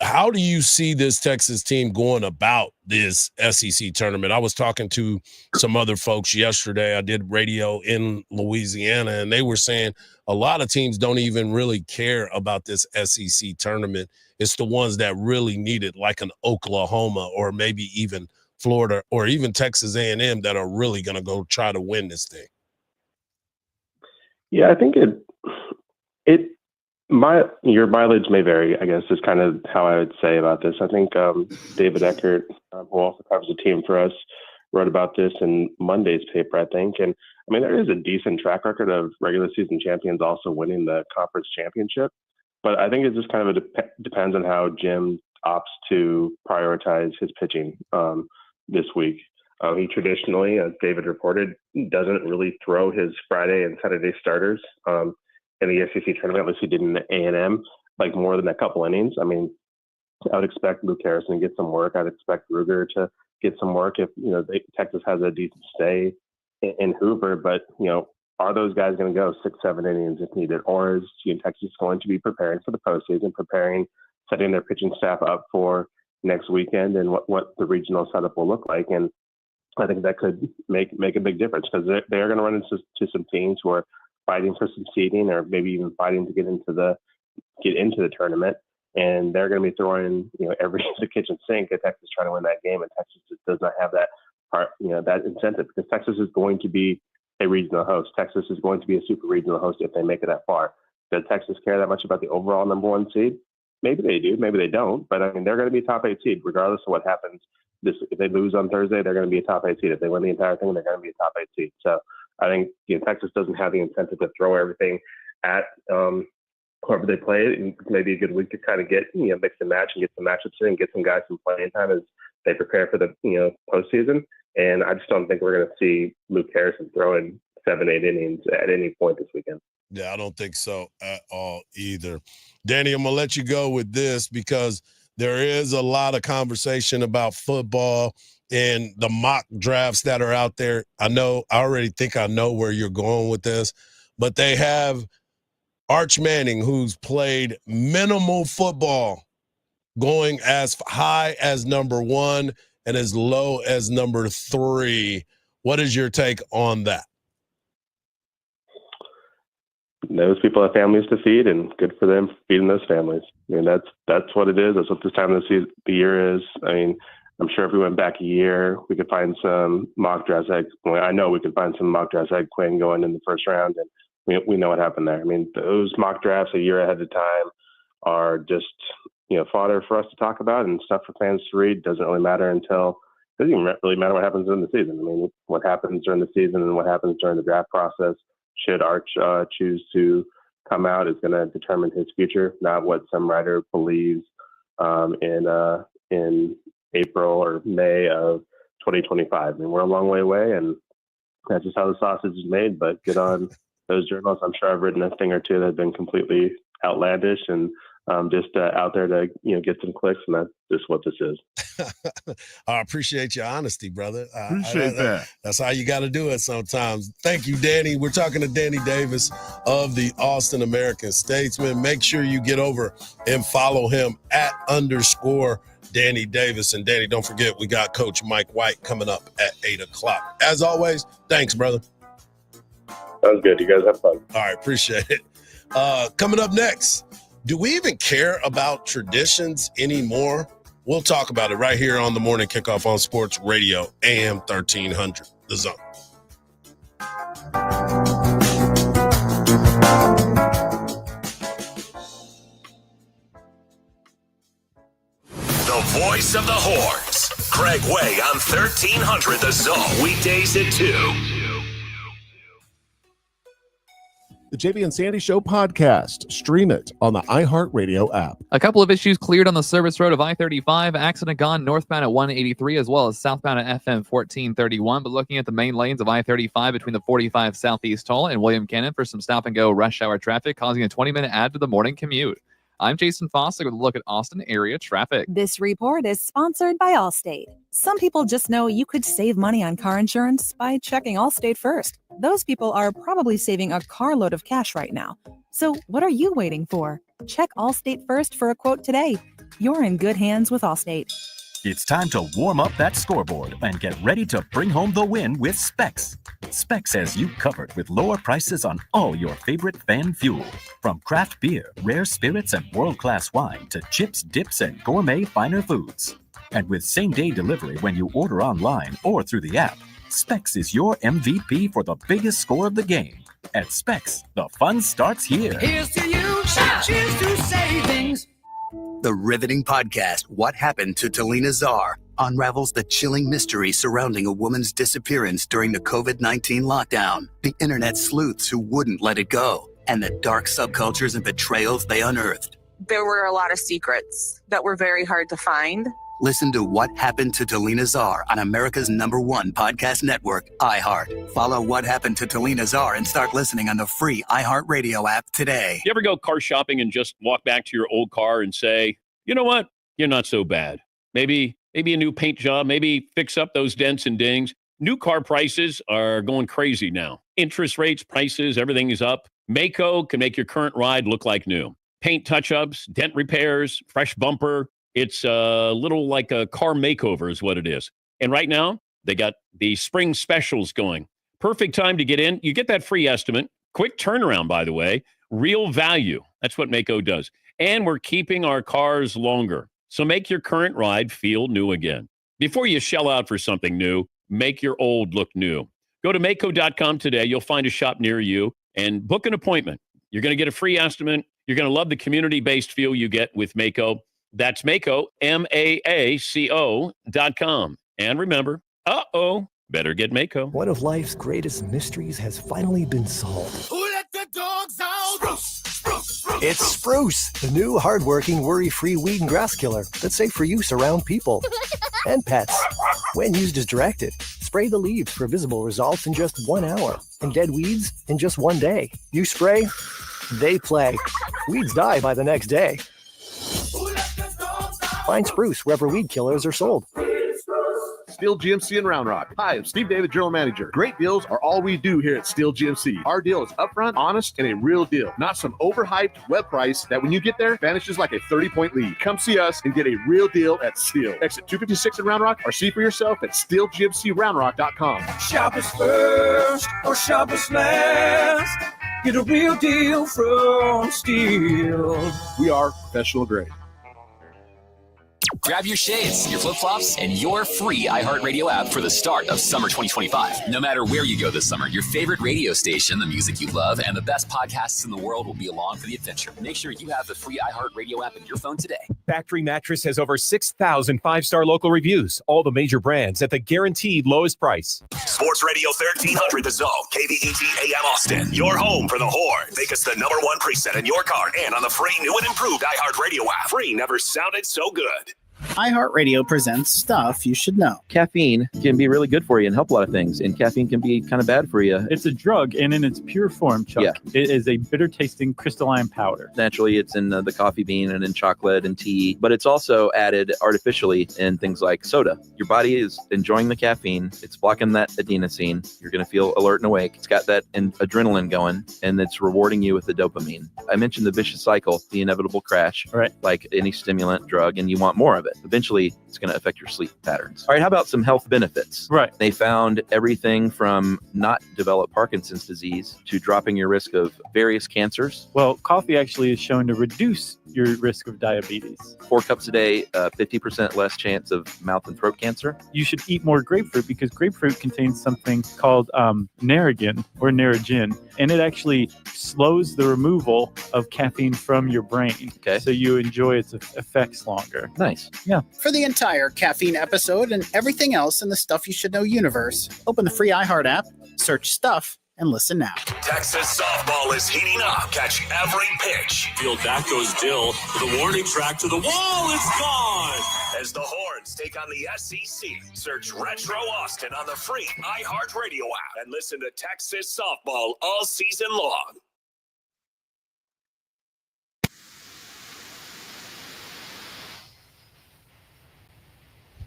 how do you see this Texas team going about this SEC tournament? I was talking to some other folks yesterday. I did radio in Louisiana, and they were saying a lot of teams don't even really care about this SEC tournament. It's the ones that really need it, like an Oklahoma or maybe even Florida or even Texas A&M, that are really going to go try to win this thing.
Yeah, I think your mileage may vary, I guess, is kind of how I would say about this. I think David Eckert, who also covers the team for us, wrote about this in Monday's paper, I think. And I mean, there is a decent track record of regular season champions also winning the conference championship. But I think it just kind of depends on how Jim opts to prioritize his pitching this week. He traditionally, as David reported, doesn't really throw his Friday and Saturday starters in the SEC tournament, unless he did in the A&M, like more than a couple innings. I mean, I would expect Luke Harrison to get some work. I'd expect Ruger to get some work if, Texas has a decent stay in Hoover. But, are those guys going to go 6-7 innings if needed? Or is Texas going to be preparing for the postseason, setting their pitching staff up for next weekend and what the regional setup will look like? And I think that could make a big difference, because they're going to run into some teams who are fighting for some seeding or maybe even fighting to get into the tournament. And they're going to be throwing, every the kitchen sink at Texas trying to win that game. And Texas just does not have that part, that incentive, because Texas is going to be a regional host. Texas is going to be a super regional host if they make it that far. Does Texas care that much about the overall number one seed? Maybe they do, maybe they don't. But I mean, they're going to be a top 8 seed regardless of what happens. If they lose on Thursday, they're going to be a top 8 seed. If they win the entire thing, they're going to be a top 8 seed. So I think Texas doesn't have the incentive to throw everything at whoever they play. And maybe a good week to kind of get mix and match and get some matchups in and get some guys some playing time as they prepare for the postseason. And I just don't think we're going to see Luke Harrison throwing 7-8 innings at any point this weekend.
Yeah, I don't think so at all either. Danny, I'm going to let you go with this because there is a lot of conversation about football and the mock drafts that are out there. I already think I know where you're going with this, but they have Arch Manning, who's played minimal football, going as high as number 1 and as low as number 3. What is your take on that?
Those people have families to feed, and good for them for feeding those families. I mean, that's what it is. That's what this time of the year is. I mean, I'm sure if we went back a year, we could find some mock drafts. I know we could find some mock drafts like Quinn going in the first round, and we know what happened there. I mean, those mock drafts a year ahead of time are just fodder for us to talk about and stuff for fans to read. Doesn't really matter until it doesn't even really matter what happens during the season. I mean, what happens during the season and what happens during the draft process. Should Arch choose to come out is going to determine his future, not what some writer believes in April or May of 2025. I mean, we're a long way away, and that's just how the sausage is made. But good on those journals. I'm sure I've written a thing or two that have been completely outlandish and just out there to get some clicks, and that's just what this is.
I appreciate your honesty, brother.
Appreciate that.
That's how you got to do it sometimes. Thank you, Danny. We're talking to Danny Davis of the Austin American-Statesman. Make sure you get over and follow him at _Danny Davis. And Danny, don't forget, we got Coach Mike White coming up at 8 o'clock. As always, thanks, brother.
Sounds good. You guys have fun.
All right, appreciate it. Coming up next, do we even care about traditions anymore? We'll talk about it right here on the Morning Kickoff on Sports Radio, AM 1300, The Zone.
The voice of the Horns, Craig Way on 1300 The Zone, weekdays at 2.
The JB and Sandy Show podcast. Stream it on the iHeartRadio app.
A couple of issues cleared on the service road of I-35. Accident gone northbound at 183 as well as southbound at FM 1431. But looking at the main lanes of I-35 between the 45 Southeast Toll and William Cannon for some stop-and-go rush hour traffic, causing a 20-minute add to the morning commute. I'm Jason Foster with a look at Austin area traffic.
This report is sponsored by Allstate. Some people just know you could save money on car insurance by checking Allstate first. Those people are probably saving a carload of cash right now. So what are you waiting for? Check Allstate first for a quote today. You're in good hands with Allstate.
It's time to warm up that scoreboard and get ready to bring home the win with Specs. Specs has you covered with lower prices on all your favorite fan fuel. From craft beer, rare spirits, and world-class wine to chips, dips, and gourmet finer foods. And with same-day delivery when you order online or through the app, Specs is your MVP for the biggest score of the game. At Specs, the fun starts here.
Here's to you, cheers to savings.
The riveting podcast, What Happened to Talina Czar, unravels the chilling mystery surrounding a woman's disappearance during the COVID-19 lockdown, the internet sleuths who wouldn't let it go, and the dark subcultures and betrayals they unearthed.
There were a lot of secrets that were very hard to find.
Listen to What Happened to Talina Czar on America's #1 podcast network, iHeart. Follow What Happened to Talina Czar and start listening on the free iHeartRadio app today.
You ever go car shopping and just walk back to your old car and say, you know what? You're not so bad. Maybe a new paint job, maybe fix up those dents and dings. New car prices are going crazy now. Interest rates, prices, everything is up. Mako can make your current ride look like new. Paint touch-ups, dent repairs, fresh bumper. It's a little like a car makeover is what it is. And right now, they got the spring specials going. Perfect time to get in. You get that free estimate. Quick turnaround, by the way. Real value. That's what Mako does. And we're keeping our cars longer. So make your current ride feel new again. Before you shell out for something new, make your old look new. Go to Mako.com today. You'll find a shop near you and book an appointment. You're going to get a free estimate. You're going to love the community-based feel you get with Mako. That's Mako, MAACO.com. And remember, better get Mako.
One of life's greatest mysteries has finally been solved.
Who let the dogs out? Spruce.
It's Spruce, the new hardworking, worry-free weed and grass killer that's safe for use around people and pets. When used as directed, spray the leaves for visible results in just 1 hour and dead weeds in just 1 day. You spray, they play. Weeds die by the next day. Find Spruce wherever weed killers are sold.
Steel GMC in Round Rock. Hi, I'm Steve David, General Manager. Great deals are all we do here at Steel GMC. Our deal is upfront, honest, and a real deal. Not some overhyped web price that when you get there, vanishes like a 30-point lead. Come see us and get a real deal at Steel. Exit 256 in Round Rock or see for yourself at steelgmcroundrock.com.
Shop us first or shop us last. Get a real deal from Steel.
We are professional grade.
Grab your shades, your flip-flops, and your free iHeartRadio app for the start of summer 2025. No matter where you go this summer, your favorite radio station, the music you love, and the best podcasts in the world will be along for the adventure. Make sure you have the free iHeartRadio app in your phone today.
Factory Mattress has over 6,000 5-star local reviews. All the major brands at the guaranteed lowest price.
Sports Radio 1300 The Zone, KVET AM Austin. Your home for the Horns. Make us the #1 preset in your car and on the free new and improved iHeartRadio app. Free never sounded so good.
iHeartRadio presents Stuff You Should Know.
Caffeine can be really good for you and help a lot of things, and caffeine can be kind of bad for you.
It's a drug, and in its pure form, Chuck,
Yeah.
it is a bitter-tasting crystalline powder.
Naturally, it's in the coffee bean and in chocolate and tea, but it's also added artificially in things like soda. Your body is enjoying the caffeine. It's blocking that adenosine. You're going to feel alert and awake. It's got that adrenaline going, and it's rewarding you with the dopamine. I mentioned the vicious cycle, the inevitable crash,
right?
Like any stimulant drug, and you want more of it. Eventually, it's going to affect your sleep patterns. All right, how about some health benefits?
Right.
They found everything from not develop Parkinson's disease to dropping your risk of various cancers.
Well, coffee actually is shown to reduce your risk of diabetes.
4 cups a day, 50% less chance of mouth and throat cancer.
You should eat more grapefruit because grapefruit contains something called narragin or narragin, and it actually slows the removal of caffeine from your brain.
Okay.
So you enjoy its effects longer.
Nice.
Yeah.
For the entire caffeine episode and everything else in the Stuff You Should Know universe, open the free iHeart app, search Stuff, and listen now.
Texas softball is heating up. Catch every pitch.
Field back goes Dill with a warning track to the wall. It's gone.
As the Horns take on the SEC, search Retro Austin on the free iHeartRadio app and listen to Texas softball all season long.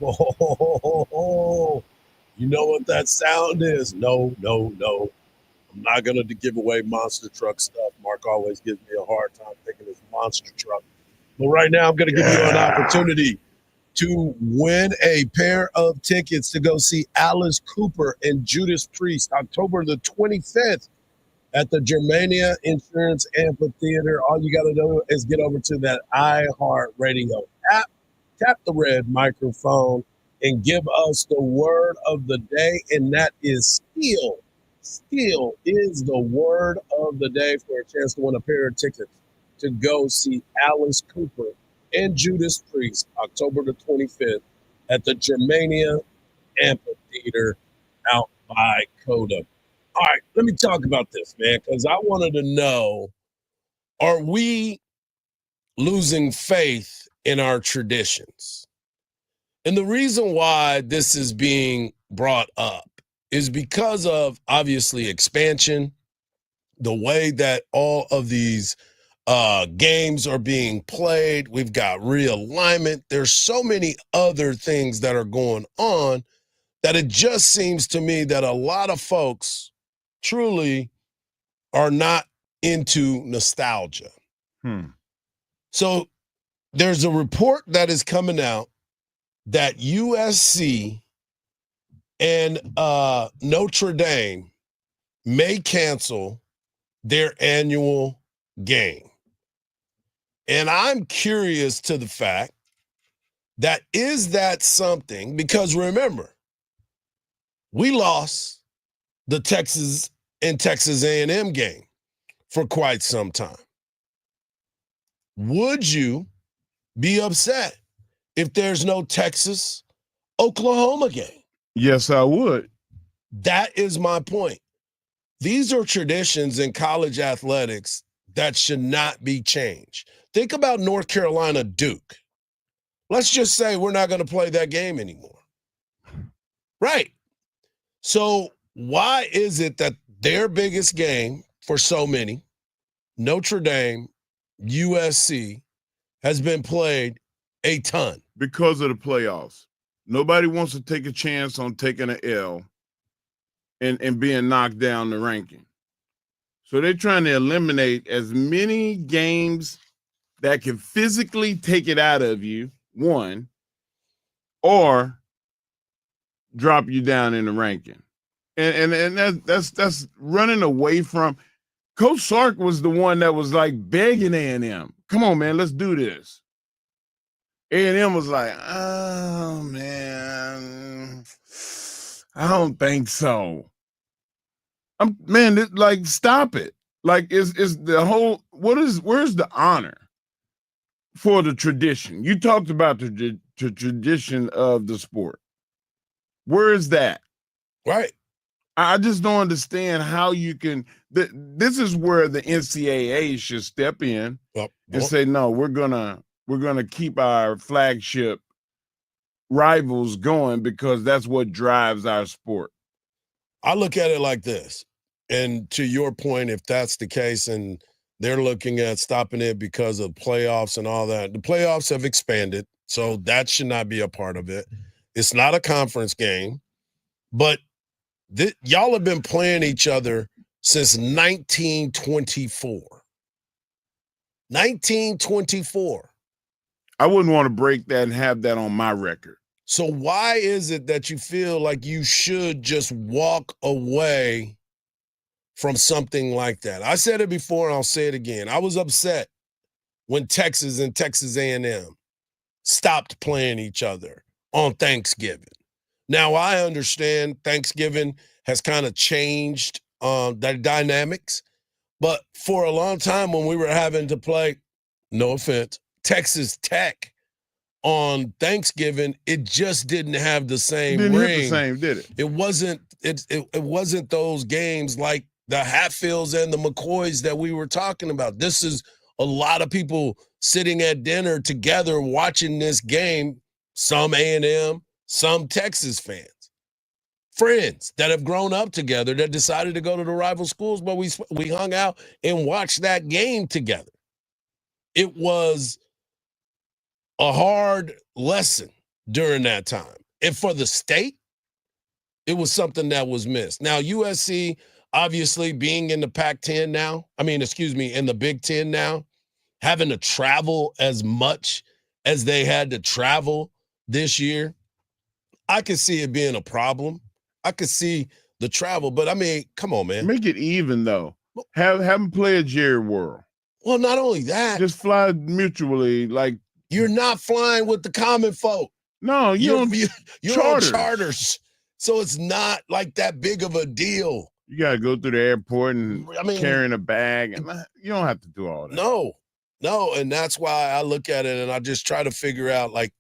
Oh, you know what that sound is? No. I'm not going to give away monster truck stuff. Mark always gives me a hard time thinking it's monster truck. But right now, I'm going to give you an opportunity to win a pair of tickets to go see Alice Cooper and Judas Priest October the 25th at the Germania Insurance Amphitheater. All you got to do is get over to that iHeartRadio app, tap the red microphone, and give us the word of the day, and that is steal. Steal is the word of the day for a chance to win a pair of tickets to go see Alice Cooper and Judas Priest October the 25th at the Germania Amphitheater out by Coda. All right, let me talk about this, man, because I wanted to know, are we losing faith in our traditions? And the reason why this is being brought up is because of, obviously, expansion, the way that all of these games are being played. We've got realignment. There's so many other things that are going on that it just seems to me that a lot of folks truly are not into nostalgia. So there's a report that is coming out that USC and Notre Dame may cancel their annual game. And I'm curious to the fact that is that something, because remember, we lost the Texas and Texas A&M game for quite some time. Would you be upset if there's no Texas-Oklahoma game?
Yes, I would.
That is my point. These are traditions in college athletics that should not be changed. Think about North Carolina Duke. Let's just say we're not going to play that game anymore. Right. So why is it that their biggest game for so many, Notre Dame, USC, has been played a ton?
Because of the playoffs. Nobody wants to take a chance on taking an L and being knocked down the ranking. So they're trying to eliminate as many games that can physically take it out of you, one, or drop you down in the ranking. And that's running away from. Coach Sark was the one that was like begging A&M, come on, man, let's do this. A&M was like, oh, man, I don't think so. Stop it. Like, is the whole, where's the honor for the tradition? You talked about the tradition of the sport. Where is that?
Right.
I just don't understand how you can, this is where the NCAA should step in and say, no, we're gonna keep our flagship rivals going because that's what drives our sport.
I look at it like this, and to your point, if that's the case and they're looking at stopping it because of playoffs and all that, the playoffs have expanded, so that should not be a part of it. It's not a conference game, but y'all have been playing each other since 1924. 1924.
I wouldn't want to break that and have that on my record.
So why is it that you feel like you should just walk away from something like that? I said it before and I'll say it again. I was upset when Texas and Texas A&M stopped playing each other on Thanksgiving. Now, I understand Thanksgiving has kind of changed their dynamics, but for a long time when we were having to play, no offense, Texas Tech on Thanksgiving, it just didn't have the same ring.
Didn't hit the same, did it?
It wasn't those games like the Hatfields and the McCoys that we were talking about. This is a lot of people sitting at dinner together watching this game, some A&M, some Texas fans. Friends that have grown up together that decided to go to the rival schools, but we hung out and watched that game together. It was a hard lesson during that time. And for the state, it was something that was missed. Now, USC, obviously being in the Pac-10 now, in the Big Ten now, having to travel as much as they had to travel this year, I could see it being a problem. I could see the travel, but come on, man.
Make it even, though. Have them play a Jerry World.
Well, not only that.
Just fly mutually, like.
You're not flying with the common folk.
No, you're on
charters. So it's not like that big of a deal.
You got to go through the airport and carrying a bag. And you don't have to do all that.
No. And that's why I look at it and I just try to figure out, like,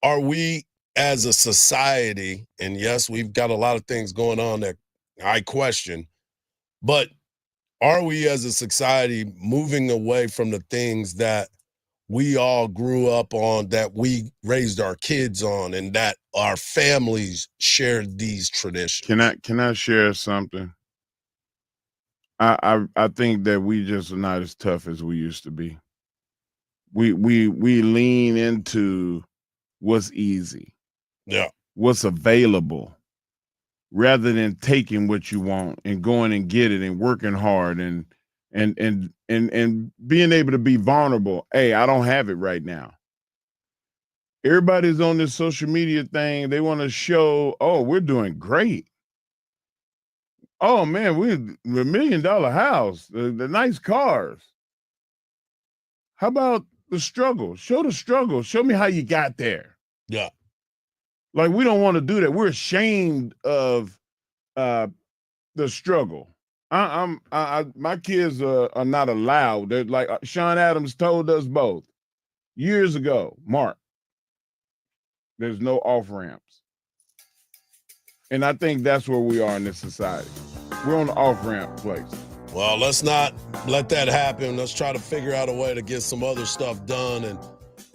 are we as a society, and yes, we've got a lot of things going on that I question, but are we as a society moving away from the things that we all grew up on, that we raised our kids on, and that our families shared these traditions?
Can I share something? I think that we just are not as tough as we used to be. We lean into what's easy.
Yeah.
What's available, rather than taking what you want and going and get it and working hard and being able to be vulnerable. Hey, I don't have it right now. Everybody's on this social media thing. They want to show, oh, we're doing great. Oh man, we're $1 million house, the nice cars. How about the struggle? Show the struggle. Show me how you got there.
Yeah.
Like, we don't want to do that. We're ashamed of the struggle. My kids are not allowed. They're like Sean Adams told us both years ago, Mark, there's no off-ramps. And I think that's where we are in this society. We're on the off-ramp place.
Well, let's not let that happen. Let's try to figure out a way to get some other stuff done.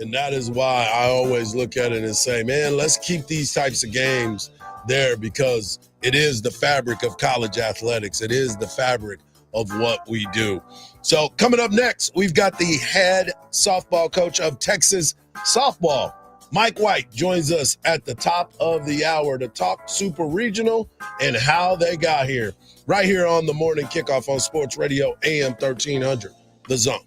And that is why I always look at it and say, man, let's keep these types of games there, because it is the fabric of college athletics. It is the fabric of what we do. So coming up next, we've got the head softball coach of Texas softball. Mike White joins us at the top of the hour to talk Super Regional and how they got here. Right here on the Morning Kickoff on Sports Radio AM 1300, The Zone.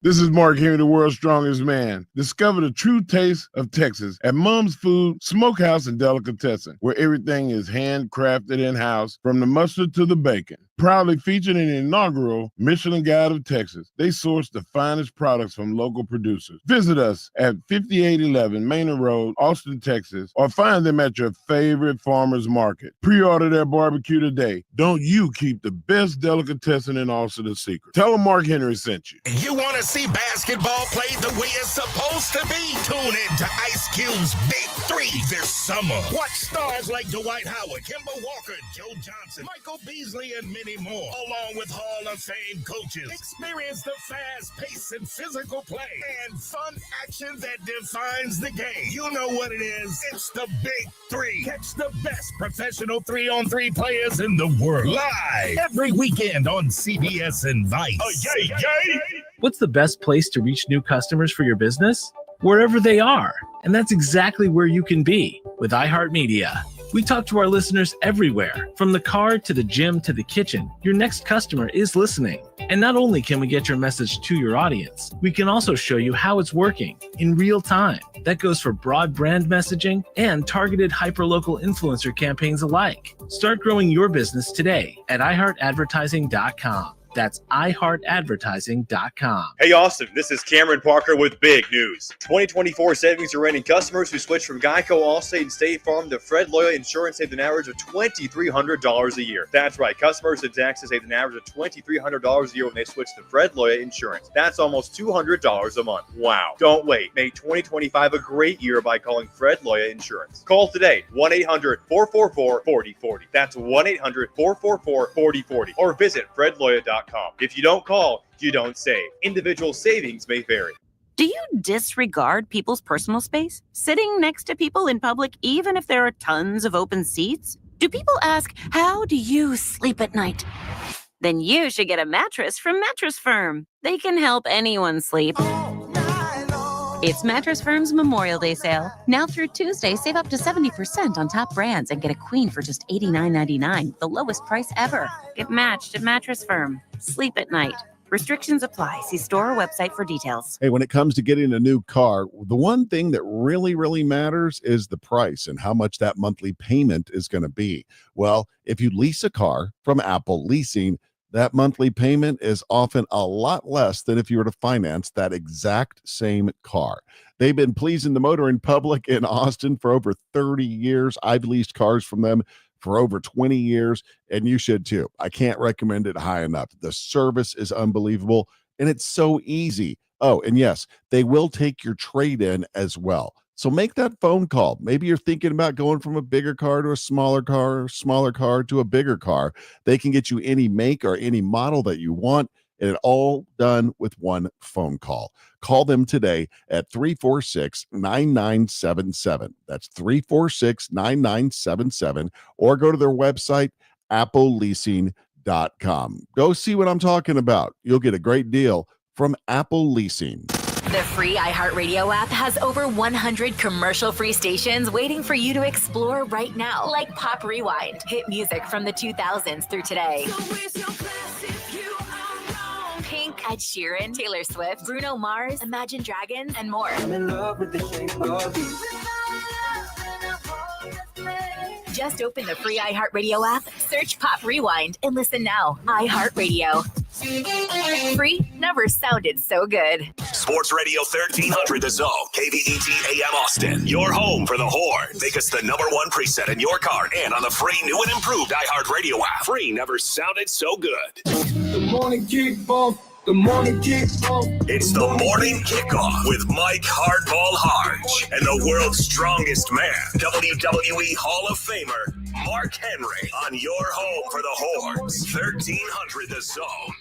This is Mark Henry, the world's strongest man. Discover the true taste of Texas at Mom's Food, Smokehouse, and Delicatessen, where everything is handcrafted in-house, from the mustard to the bacon. Proudly featured in the inaugural Michelin Guide of Texas, they source the finest products from local producers. Visit us at 5811 Manor Road, Austin, Texas, or find them at your favorite farmer's market. Pre-order their barbecue today. Don't you keep the best delicatessen in Austin a secret. Tell them Mark Henry sent you.
You want to see see basketball played the way it's supposed to be? Tune in to Ice Cube's Big Three this summer. Watch stars like Dwight Howard, Kemba Walker, Joe Johnson, Michael Beasley, and many more, along with Hall of Fame coaches. Experience the fast pace and physical play and fun action that defines the game. You know what it is. It's the Big Three. Catch the best professional 3-on-3 players in the world live every weekend on CBS and Vice. Yay, yay!
What's the best place to reach new customers for your business? Wherever they are. And that's exactly where you can be with iHeartMedia. We talk to our listeners everywhere, from the car to the gym to the kitchen. Your next customer is listening. And not only can we get your message to your audience, we can also show you how it's working in real time. That goes for broad brand messaging and targeted hyperlocal influencer campaigns alike. Start growing your business today at iHeartAdvertising.com. That's iHeartAdvertising.com.
Hey, Austin, this is Cameron Parker with big news. 2024 savings are renting customers who switch from Geico, Allstate, and State Farm to Fred Loya Insurance saved an average of $2,300 a year. That's right. Customers in Texas saved an average of $2,300 a year when they switch to Fred Loya Insurance. That's almost $200 a month. Wow. Don't wait. Make 2025 a great year by calling Fred Loya Insurance. Call today, 1-800-444-4040. That's 1-800-444-4040. Or visit fredloya.com. If you don't call, you don't save. Individual savings may vary.
Do you disregard people's personal space? Sitting next to people in public, even if there are tons of open seats? Do people ask, how do you sleep at night? Then you should get a mattress from Mattress Firm. They can help anyone sleep. It's Mattress Firm's Memorial Day sale. Now through Tuesday, save up to 70% on top brands and get a queen for just $89.99, the lowest price ever. Get matched at Mattress Firm. Sleep at night. Restrictions apply. See store or website for details.
Hey, when it comes to getting a new car, the one thing that really matters is the price and how much that monthly payment is going to be. Well, if you lease a car from Apple Leasing, that monthly payment is often a lot less than if you were to finance that exact same car. They've been pleasing the motoring public in Austin for over 30 years. I've leased cars from them for over 20 years, and you should too. I can't recommend it high enough. The service is unbelievable, and it's so easy. Oh, and yes, they will take your trade-in as well. So make that phone call. Maybe you're thinking about going from a bigger car to a smaller car to a bigger car. They can get you any make or any model that you want, and it all done with one phone call. Call them today at 346-9977. That's 346-9977, or go to their website, appleleasing.com. Go see what I'm talking about. You'll get a great deal from Apple Leasing.
The free iHeartRadio app has over 100 commercial-free stations waiting for you to explore right now, like Pop Rewind, hit music from the 2000s through today. Pink, Ed Sheeran, Taylor Swift, Bruno Mars, Imagine Dragons, and more. I'm in love with the shape of you. Just open the free iHeartRadio app, search Pop Rewind, and listen now. iHeartRadio. Free never sounded so good.
Sports Radio 1300 The Zone, KVET AM Austin. Your home for the Horns. Make us the #1 preset in your car and on the free new and improved iHeartRadio app. Free never sounded so good.
The morning kickoff. The morning kickoff.
It's the morning kickoff with Mike Hardball Hardge and the world's strongest man, WWE Hall of Famer Mark Henry, on your home for the Horns. 1300 The Zone.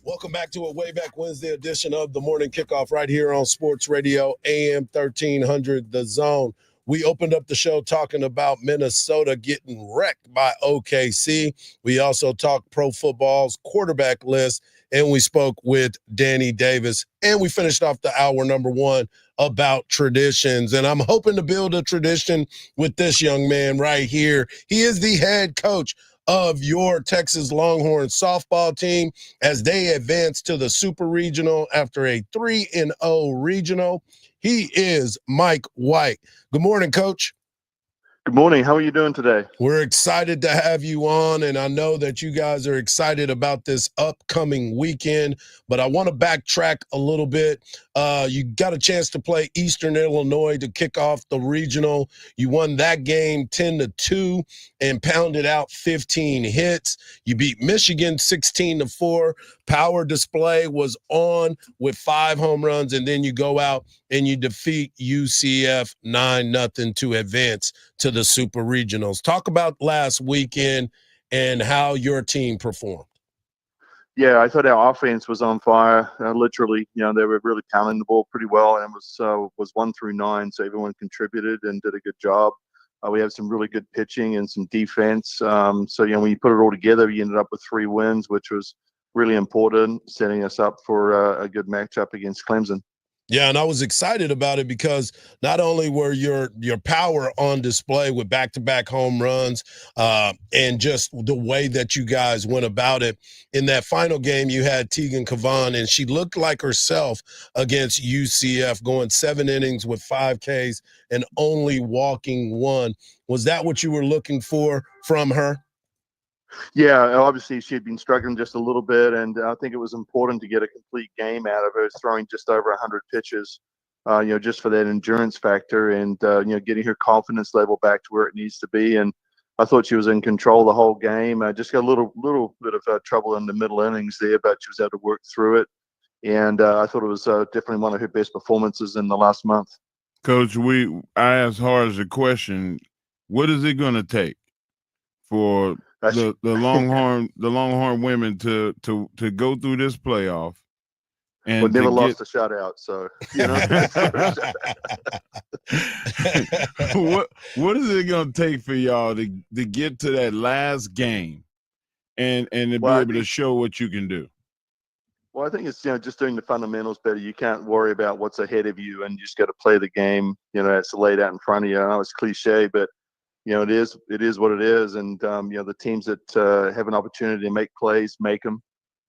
Welcome back to a Way Back Wednesday edition of the Morning Kickoff right here on Sports Radio AM 1300 The Zone. We opened up the show talking about Minnesota getting wrecked by OKC. We also talked pro football's quarterback list, and we spoke with Danny Davis. And we finished off the hour #1 about traditions. And I'm hoping to build a tradition with this young man right here. He is the head coach of your Texas Longhorns softball team as they advance to the Super Regional after a 3-0 regional. He is Mike White. Good morning, Coach.
Good morning. How are you doing today?
We're excited to have you on, and I know that you guys are excited about this upcoming weekend, but I want to backtrack a little bit. You got a chance to play Eastern Illinois to kick off the regional. You won that game 10-2 and pounded out 15 hits. You beat Michigan 16-4. Power display was on with 5 home runs, and then you go out and you defeat UCF 9-0 to advance to the Super Regionals. Talk about last weekend and how your team performed.
Yeah, I thought our offense was on fire. Literally, they were really pounding the ball pretty well, and it was 1 through 9, so everyone contributed and did a good job. We have some really good pitching and some defense. So when you put it all together, you ended up with 3 wins, which was really important, setting us up for a good matchup against Clemson.
Yeah, and I was excited about it because not only were your power on display with back-to-back home runs and just the way that you guys went about it. In that final game, you had Tegan Kavan, and she looked like herself against UCF, going 7 innings with 5 Ks and only walking 1. Was that what you were looking for from her?
Yeah, obviously she had been struggling just a little bit, and I think it was important to get a complete game out of her, throwing just over 100 pitches, just for that endurance factor and, getting her confidence level back to where it needs to be. And I thought she was in control the whole game. I just got a little bit of trouble in the middle innings there, but she was able to work through it. And I thought it was definitely one of her best performances in the last month.
Coach, I asked Hardge the question, what is it going to take for the Longhorn women to go through this playoff? And
never lost a shutout, so
what is it going to take for y'all to get to that last game and to be able to show what you can do?
Well, I think it's just doing the fundamentals better. You can't worry about what's ahead of you, and you just got to play the game. It's laid out in front of you. I know it's cliche, but it is what it is. And the teams that have an opportunity to make plays, make them.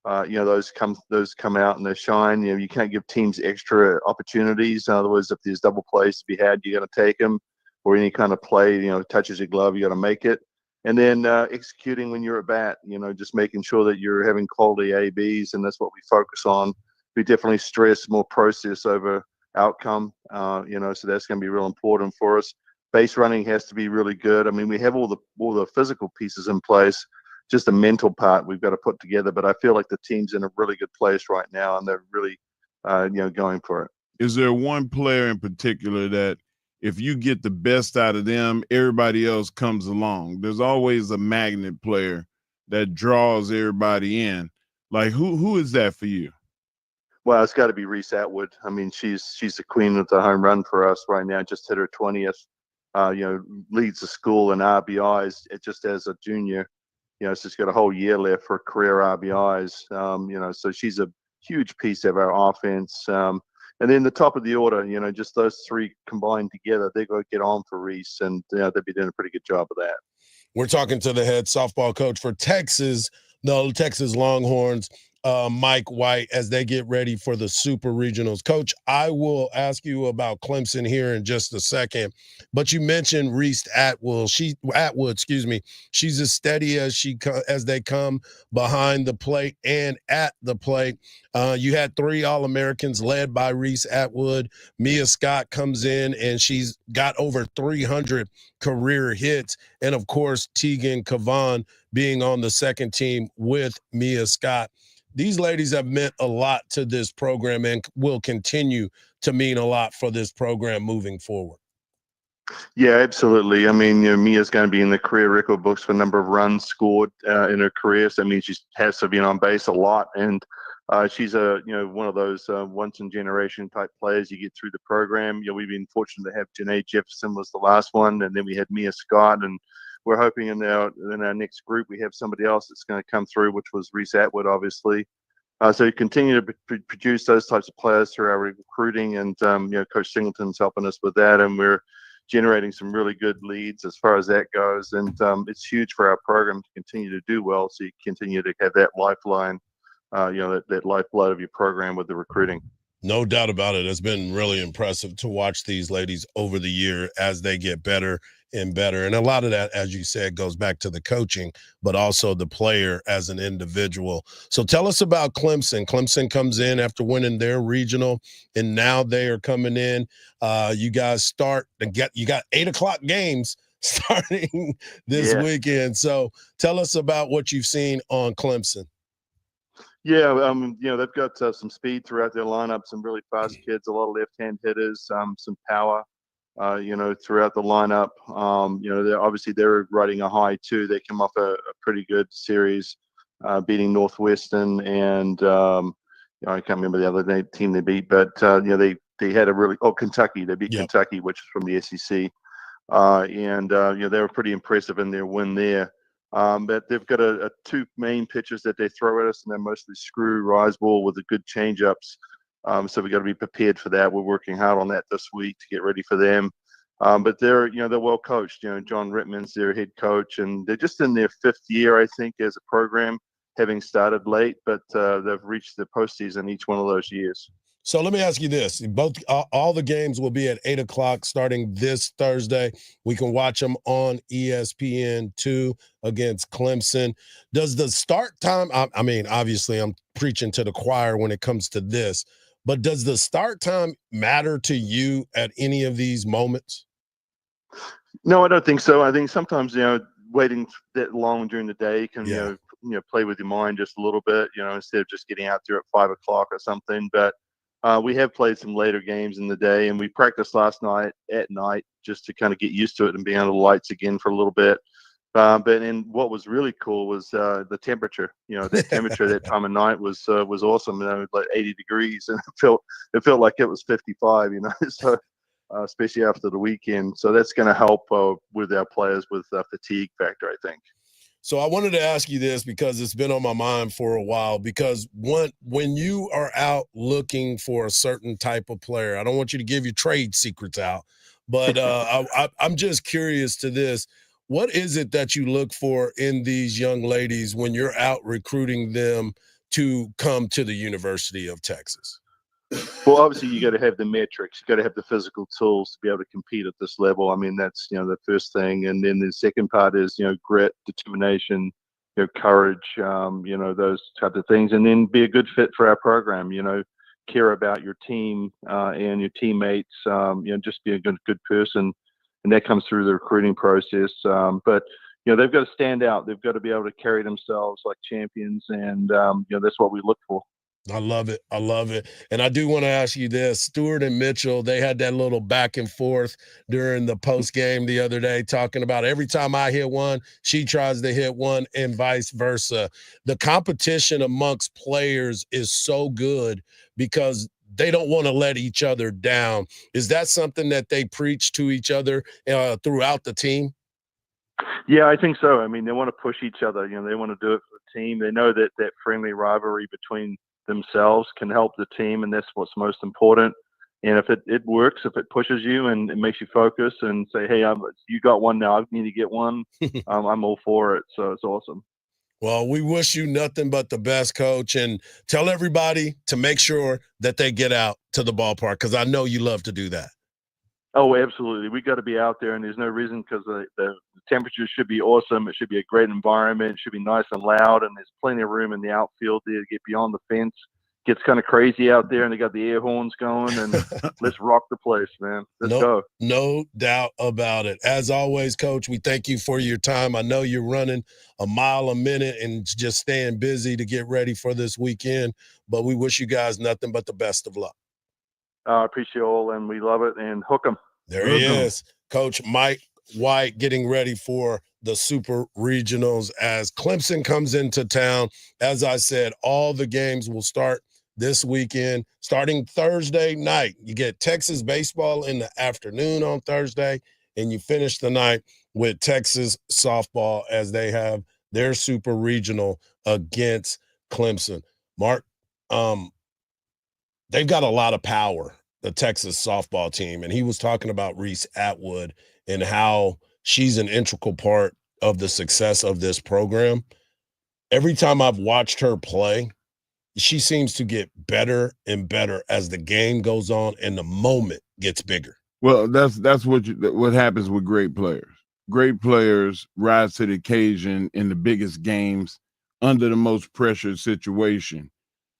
Those come out and they shine. You can't give teams extra opportunities. In other words, if there's double plays to be had, you got to take them. Or any kind of play, touches your glove, you got to make it. And then executing when you're at bat. Just making sure that you're having quality ABs, and that's what we focus on. We definitely stress more process over outcome. So that's going to be real important for us. Base running has to be really good. I mean, we have all the physical pieces in place. Just the mental part we've got to put together. But I feel like the team's in a really good place right now, and they're really, going for it.
Is there one player in particular that if you get the best out of them, everybody else comes along? There's always a magnet player that draws everybody in. Like who is that for you?
Well, it's got to be Reese Atwood. I mean, she's the queen of the home run for us right now. Just hit her 20th. Leads the school in RBIs just as a junior. She's got a whole year left for career RBIs. So she's a huge piece of our offense. And then the top of the order, just those 3 combined together, they're going to get on for Reese, and they'll be doing a pretty good job of that.
We're talking to the head softball coach for Texas Longhorns, Mike White, as they get ready for the Super Regionals. Coach, I will ask you about Clemson here in just a second, but you mentioned Reese Atwood. She's as steady as they come behind the plate and at the plate. You had 3 All-Americans led by Reese Atwood. Mia Scott comes in, and she's got over 300 career hits. And, of course, Tegan Kavan being on the second team with Mia Scott. These ladies have meant a lot to this program and will continue to mean a lot for this program moving forward.
Yeah, absolutely. I mean, Mia's going to be in the career record books for number of runs scored in her career. So that means she has to be on base a lot. And she's one of those once in generation type players you get through the program. We've been fortunate to have Janae Jefferson was the last one, and then we had Mia Scott, and we're hoping in our next group we have somebody else that's going to come through, which was Reese Atwood, obviously. So we continue to produce those types of players through our recruiting, and Coach Singleton's helping us with that, and we're generating some really good leads as far as that goes. And it's huge for our program to continue to do well, so you continue to have that lifeline, that lifeblood of your program with the recruiting.
No doubt about it. It's been really impressive to watch these ladies over the year as they get better and better. And a lot of that, as you said, goes back to the coaching, but also the player as an individual. So tell us about Clemson. Clemson comes in after winning their regional, and now they are coming in. You guys start to you got 8:00 games starting this weekend. So tell us about what you've seen on Clemson.
Yeah, they've got some speed throughout their lineup, some really fast kids, a lot of left-hand hitters, some power, throughout the lineup. They're riding a high too. They come off a pretty good series, beating Northwestern and I can't remember the other team they beat, but they had a really Kentucky. They beat Kentucky, which is from the SEC, they were pretty impressive in their win there. But they've got two main pitchers that they throw at us, and they're mostly screw, rise ball with the good changeups. So we got to be prepared for that. We're working hard on that this week to get ready for them. But they're well coached. John Rittman's their head coach, and they're just in their 5th year, I think, as a program, having started late. But they've reached the postseason each one of those years.
So let me ask you this. All the games will be at 8:00 starting this Thursday. We can watch them on ESPN2 against Clemson. Does the start time, I mean, obviously I'm preaching to the choir when it comes to this, but does the start time matter to you at any of these moments?
No, I don't think so. I think sometimes, waiting that long during the day can, play with your mind just a little bit, instead of just getting out there at 5:00 or something. But we have played some later games in the day, and we practiced last night at night just to kind of get used to it and be under the lights again for a little bit. But what was really cool was the temperature. The temperature that time of night was awesome. Like 80 degrees, and it felt like it was 55. So especially after the weekend. So that's going to help with our players with fatigue factor, I think.
So I wanted to ask you this because it's been on my mind for a while, because when you are out looking for a certain type of player, I don't want you to give your trade secrets out, but I'm just curious to this. What is it that you look for in these young ladies when you're out recruiting them to come to the University of Texas?
Well, obviously you got to have the metrics. You got to have the physical tools to be able to compete at this level. I mean, that's the first thing, and then the second part is grit, determination, courage, those types of things, and then be a good fit for our program. Care about your team and your teammates. Just be a good person, and that comes through the recruiting process. But they've got to stand out. They've got to be able to carry themselves like champions, and that's what we look for.
I love it. I love it. And I do want to ask you this. Stewart and Mitchell, they had that little back and forth during the post game the other day, talking about every time I hit one, she tries to hit one and vice versa. The competition amongst players is so good because they don't want to let each other down. Is that something that they preach to each other throughout the team?
Yeah, I think so. I mean, they want to push each other. They want to do it for the team. They know that friendly rivalry between themselves can help the team, and that's what's most important. And if it works, if it pushes you and it makes you focus and say, hey, you got one now, I need to get one, I'm all for it. So it's awesome.
Well, we wish you nothing but the best, Coach, and tell everybody to make sure that they get out to the ballpark, because I know you love to do that.
Oh, absolutely. We got to be out there, and there's no reason, because the temperature should be awesome. It should be a great environment. It should be nice and loud, and there's plenty of room in the outfield there to get beyond the fence. Gets kind of crazy out there, and they got the air horns going, and let's rock the place, man. Let's go.
No doubt about it. As always, Coach, we thank you for your time. I know you're running a mile a minute and just staying busy to get ready for this weekend, but we wish you guys nothing but the best of luck.
I appreciate all, and we love it, and hook 'em.
There he is, Coach Mike White, getting ready for the Super Regionals as Clemson comes into town. As I said, all the games will start this weekend, starting Thursday night. You get Texas baseball in the afternoon on Thursday, and you finish the night with Texas softball as they have their Super Regional against Clemson. Mark, they've got a lot of power, the Texas softball team, and he was talking about Reese Atwood and how she's an integral part of the success of this program. Every time I've watched her play, she seems to get better and better as the game goes on and the moment gets bigger.
Well, that's what happens with great players. great players rise to the occasion in the biggest games under the most pressured situation.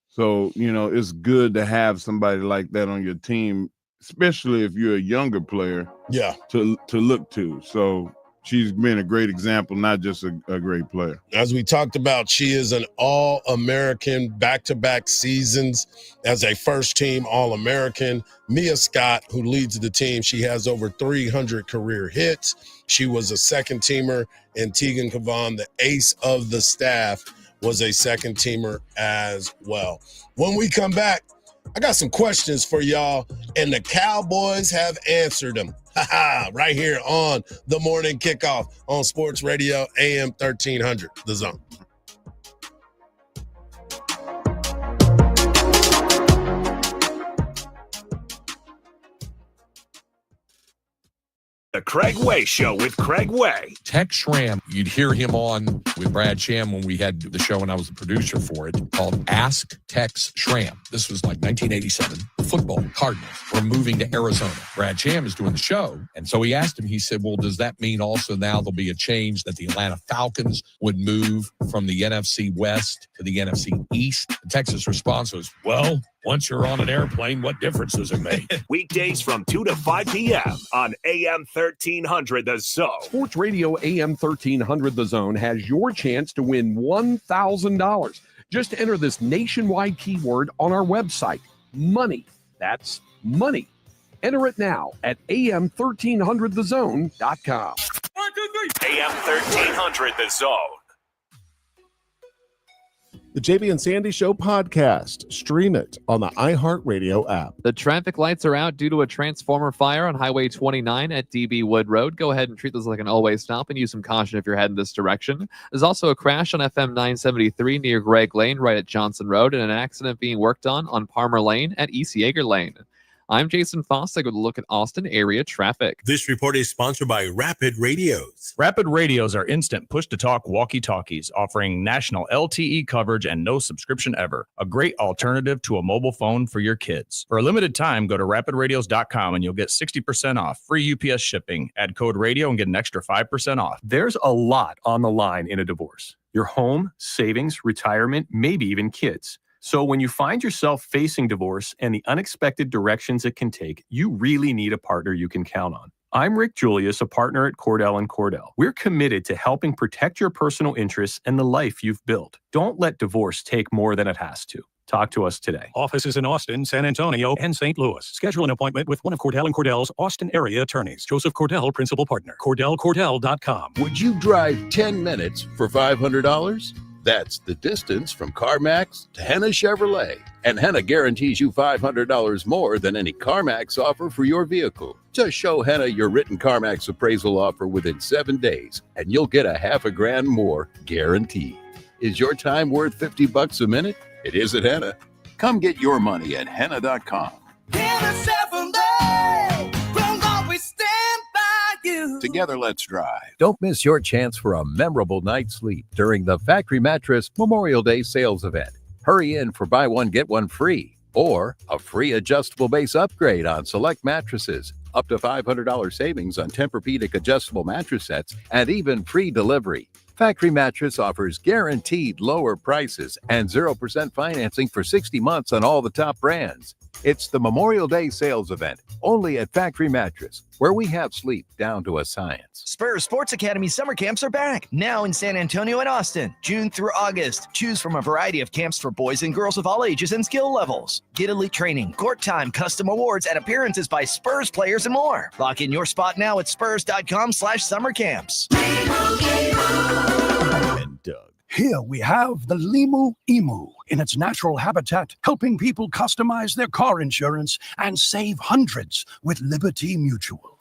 So, it's good to have somebody like that on your team, especially if you're a younger player.
Yeah.
To look to. So she's been a great example, not just a great player.
As we talked about, she is an All-American back-to-back seasons as a first-team All-American. Mia Scott, who leads the team, she has over 300 career hits. She was a second-teamer, and Tegan Cavan, the ace of the staff, was a second-teamer as well. When we come back, I got some questions for y'all, and the Cowboys have answered them. Right here on the Morning Kickoff on Sports Radio AM 1300, The Zone.
The Craig Way Show with Craig Way.
Tex Schramm, you'd hear him on with Brad Sham when we had the show and I was the producer for it, called Ask Tex Schramm. This was like 1987. The football Cardinals were moving to Arizona. Brad Sham is doing the show. And so he asked him, he said, well, does that mean also now there'll be a change that the Atlanta Falcons would move from the NFC West to the NFC East? The Texas response was, well, once you're on an airplane, what difference does it make?
Weekdays from 2 to 5 p.m. on AM 1300 The Zone.
Sports Radio AM 1300 The Zone has your chance to win $1,000. Just enter this nationwide keyword on our website, money. That's money. Enter it now at am1300thezone.com.
AM 1300 The Zone.
The JB and Sandy Show podcast. Stream it on the iHeartRadio app.
The traffic lights are out due to a transformer fire on Highway 29 at DB Wood Road. Go ahead and treat this like an always stop and use some caution if you're heading this direction. There's also a crash on FM 973 near Greg Lane right at Johnson Road and an accident being worked on Palmer Lane at East Yeager Lane. I'm Jason Fostick with a look at Austin area traffic.
This report is sponsored by Rapid Radios.
Rapid Radios are instant push-to-talk walkie-talkies offering national LTE coverage and no subscription ever. A great alternative to a mobile phone for your kids. For a limited time, go to rapidradios.com and you'll get 60% off, free UPS shipping. Add code radio and get an extra 5% off.
There's a lot on the line in a divorce. Your home, savings, retirement, maybe even kids. So when you find yourself facing divorce and the unexpected directions it can take, you really need a partner you can count on. I'm Rick Julius, a partner at Cordell & Cordell. We're committed to helping protect your personal interests and the life you've built. Don't let divorce take more than it has to. Talk to us today.
Offices in Austin, San Antonio, and St. Louis. Schedule an appointment with one of Cordell & Cordell's Austin area attorneys. Joseph Cordell, principal partner. CordellCordell.com.
Would you drive 10 minutes for $500? That's the distance from CarMax to Henna Chevrolet. And Henna guarantees you $500 more than any CarMax offer for your vehicle. Just show Henna your written CarMax appraisal offer within 7 days, and you'll get $500,000 more guaranteed. Is your time worth $50 a minute? It is at Henna. Come get your money at Henna.com.
Henna Chevrolet, we'll always stand by you.
Together, let's drive. Don't miss your chance for a memorable night's sleep during the Factory Mattress Memorial Day sales event. Hurry in for buy one, get one free, or a free adjustable base upgrade on select mattresses, up to $500 savings on Tempur-Pedic adjustable mattress sets, and even free delivery. Factory Mattress offers guaranteed lower prices and 0% financing for 60 months on all the top brands. It's the Memorial Day sales event, only at Factory Mattress, where we have sleep down to a science.
Spurs Sports Academy summer camps are back, now in San Antonio and Austin, June through August. Choose from a variety of camps for boys and girls of all ages and skill levels. Get elite training, court time, custom awards, and appearances by Spurs players and more. Lock in your spot now at spurs.com/summer camps.
And Doug. Here we have the Limu Emu in its natural habitat, helping people customize their car insurance and save hundreds with Liberty Mutual.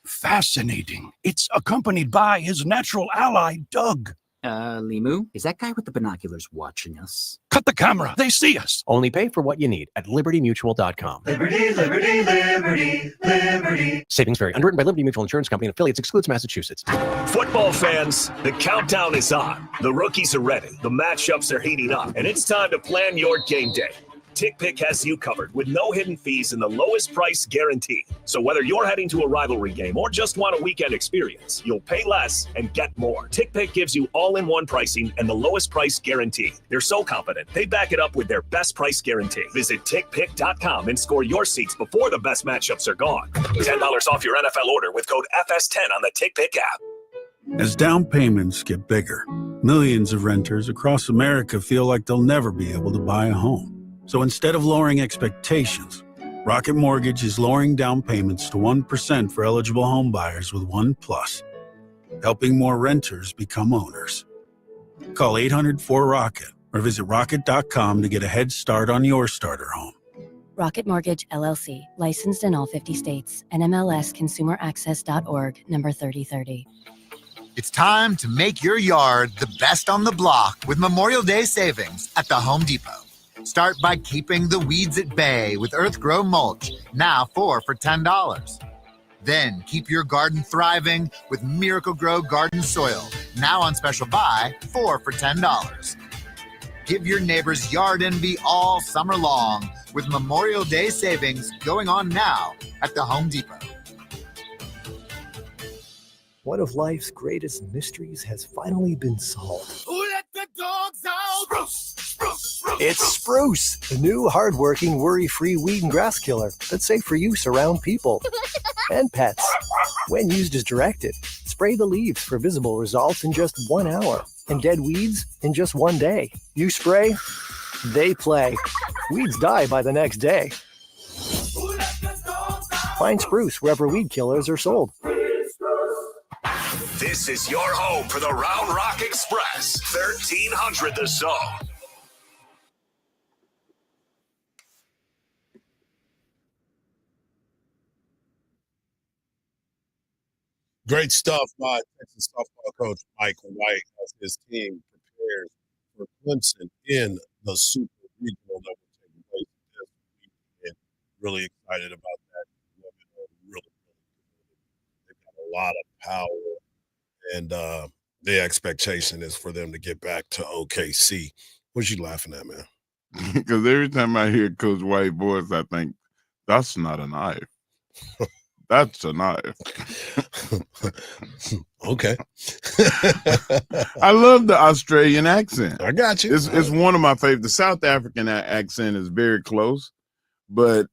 Fascinating. It's accompanied by his natural ally, Doug.
Limu, is that guy with the binoculars watching us?
Cut the camera. They see us.
Only pay for what you need at libertymutual.com.
Liberty, liberty, liberty, liberty.
Savings vary. Underwritten by Liberty Mutual Insurance Company and affiliates. Excludes Massachusetts.
Football fans, the countdown is on. The rookies are ready. The matchups are heating up. And it's time to plan your game day. TickPick has you covered with no hidden fees and the lowest price guarantee. So whether you're heading to a rivalry game or just want a weekend experience, you'll pay less and get more. TickPick gives you all-in-one pricing and the lowest price guarantee. They're so confident, they back it up with their best price guarantee. Visit TickPick.com and score your seats before the best matchups are gone. $10 off your NFL order with code FS10 on the TickPick app.
As down payments get bigger, millions of renters across America feel like they'll never be able to buy a home. So instead of lowering expectations, Rocket Mortgage is lowering down payments to 1% for eligible home buyers with One Plus, helping more renters become owners. Call 800-4ROCKET or visit rocket.com to get a head start on your starter home.
Rocket Mortgage, LLC, licensed in all 50 states, NMLSconsumeraccess.org, number 3030.
It's time to make your yard the best on the block with Memorial Day savings at the Home Depot. Start by keeping the weeds at bay with Earthgrow Mulch, now 4 for $10. Then keep your garden thriving with Miracle Grow Garden Soil, now on special buy, 4 for $10. Give your neighbors yard envy all summer long with Memorial Day savings going on now at the Home Depot.
One of life's greatest mysteries has finally been solved.
Who let the dogs out? Spruce, spruce, spruce.
It's Spruce, the new hard-working, worry-free weed and grass killer that's safe for use around people and pets. When used as directed, spray the leaves for visible results in just 1 hour and dead weeds in just 1 day. You spray, they play. Weeds die by the next day. Find Spruce wherever weed killers are sold.
This is your home for the Round Rock Express, 1300 The Zone.
Great stuff by Texas softball coach Mike White as his team prepares for Clemson in the Super Regional that will take place this weekend. Really excited about that. Really, they've got a lot of power. And the expectation is for them to get back to OKC. What you laughing at, man?
Because every time I hear Coach White voice, I think, that's not a knife. That's a knife.
Okay.
I love the Australian accent.
I got you.
It's one of my favorites. The South African accent is very close, but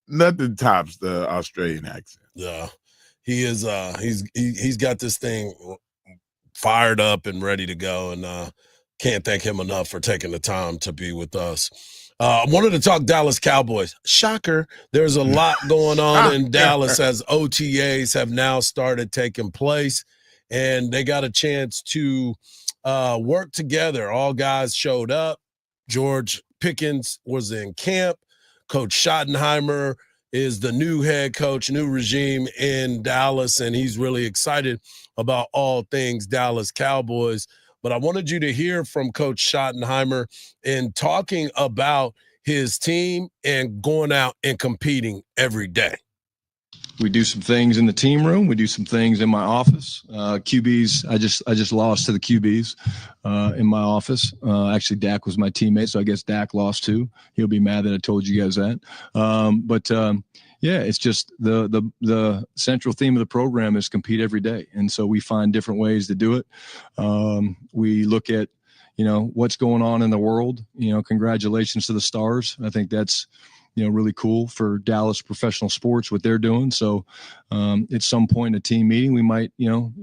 nothing tops the Australian accent.
Yeah. He is he's got this thing fired up and ready to go, and can't thank him enough for taking the time to be with us. I wanted to talk Dallas Cowboys. Shocker, there's a lot going on in Dallas as OTAs have now started taking place, and they got a chance to work together. All guys showed up. George Pickens was in camp. Coach Schottenheimer is the new head coach, new regime in Dallas, and he's really excited about all things Dallas Cowboys. But I wanted you to hear from Coach Schottenheimer in talking about his team and going out and competing every day.
We do some things in the team room. We do some things in my office. QBs, I just lost to the QBs in my office. Actually, Dak was my teammate, so I guess Dak lost too. He'll be mad that I told you guys that. Yeah, it's just the central theme of the program is compete every day, and so we find different ways to do it. We look at what's going on in the world. Congratulations to the Stars. I think that's really cool for Dallas professional sports, what they're doing. So at some point in a team meeting, we might,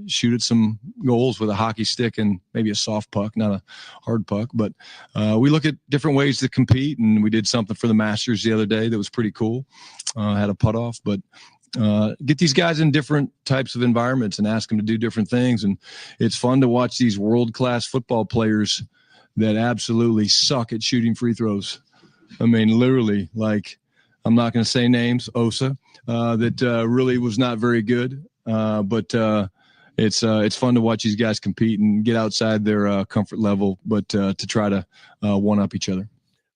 shoot at some goals with a hockey stick and maybe a soft puck, not a hard puck. But we look at different ways to compete, and we did something for the Masters the other day that was pretty cool. Had a putt off, but get these guys in different types of environments and ask them to do different things. And it's fun to watch these world-class football players that absolutely suck at shooting free throws. I mean, literally, like, I'm not going to say names, Osa, that really was not very good. But it's fun to watch these guys compete and get outside their comfort level, but to try to one-up each other.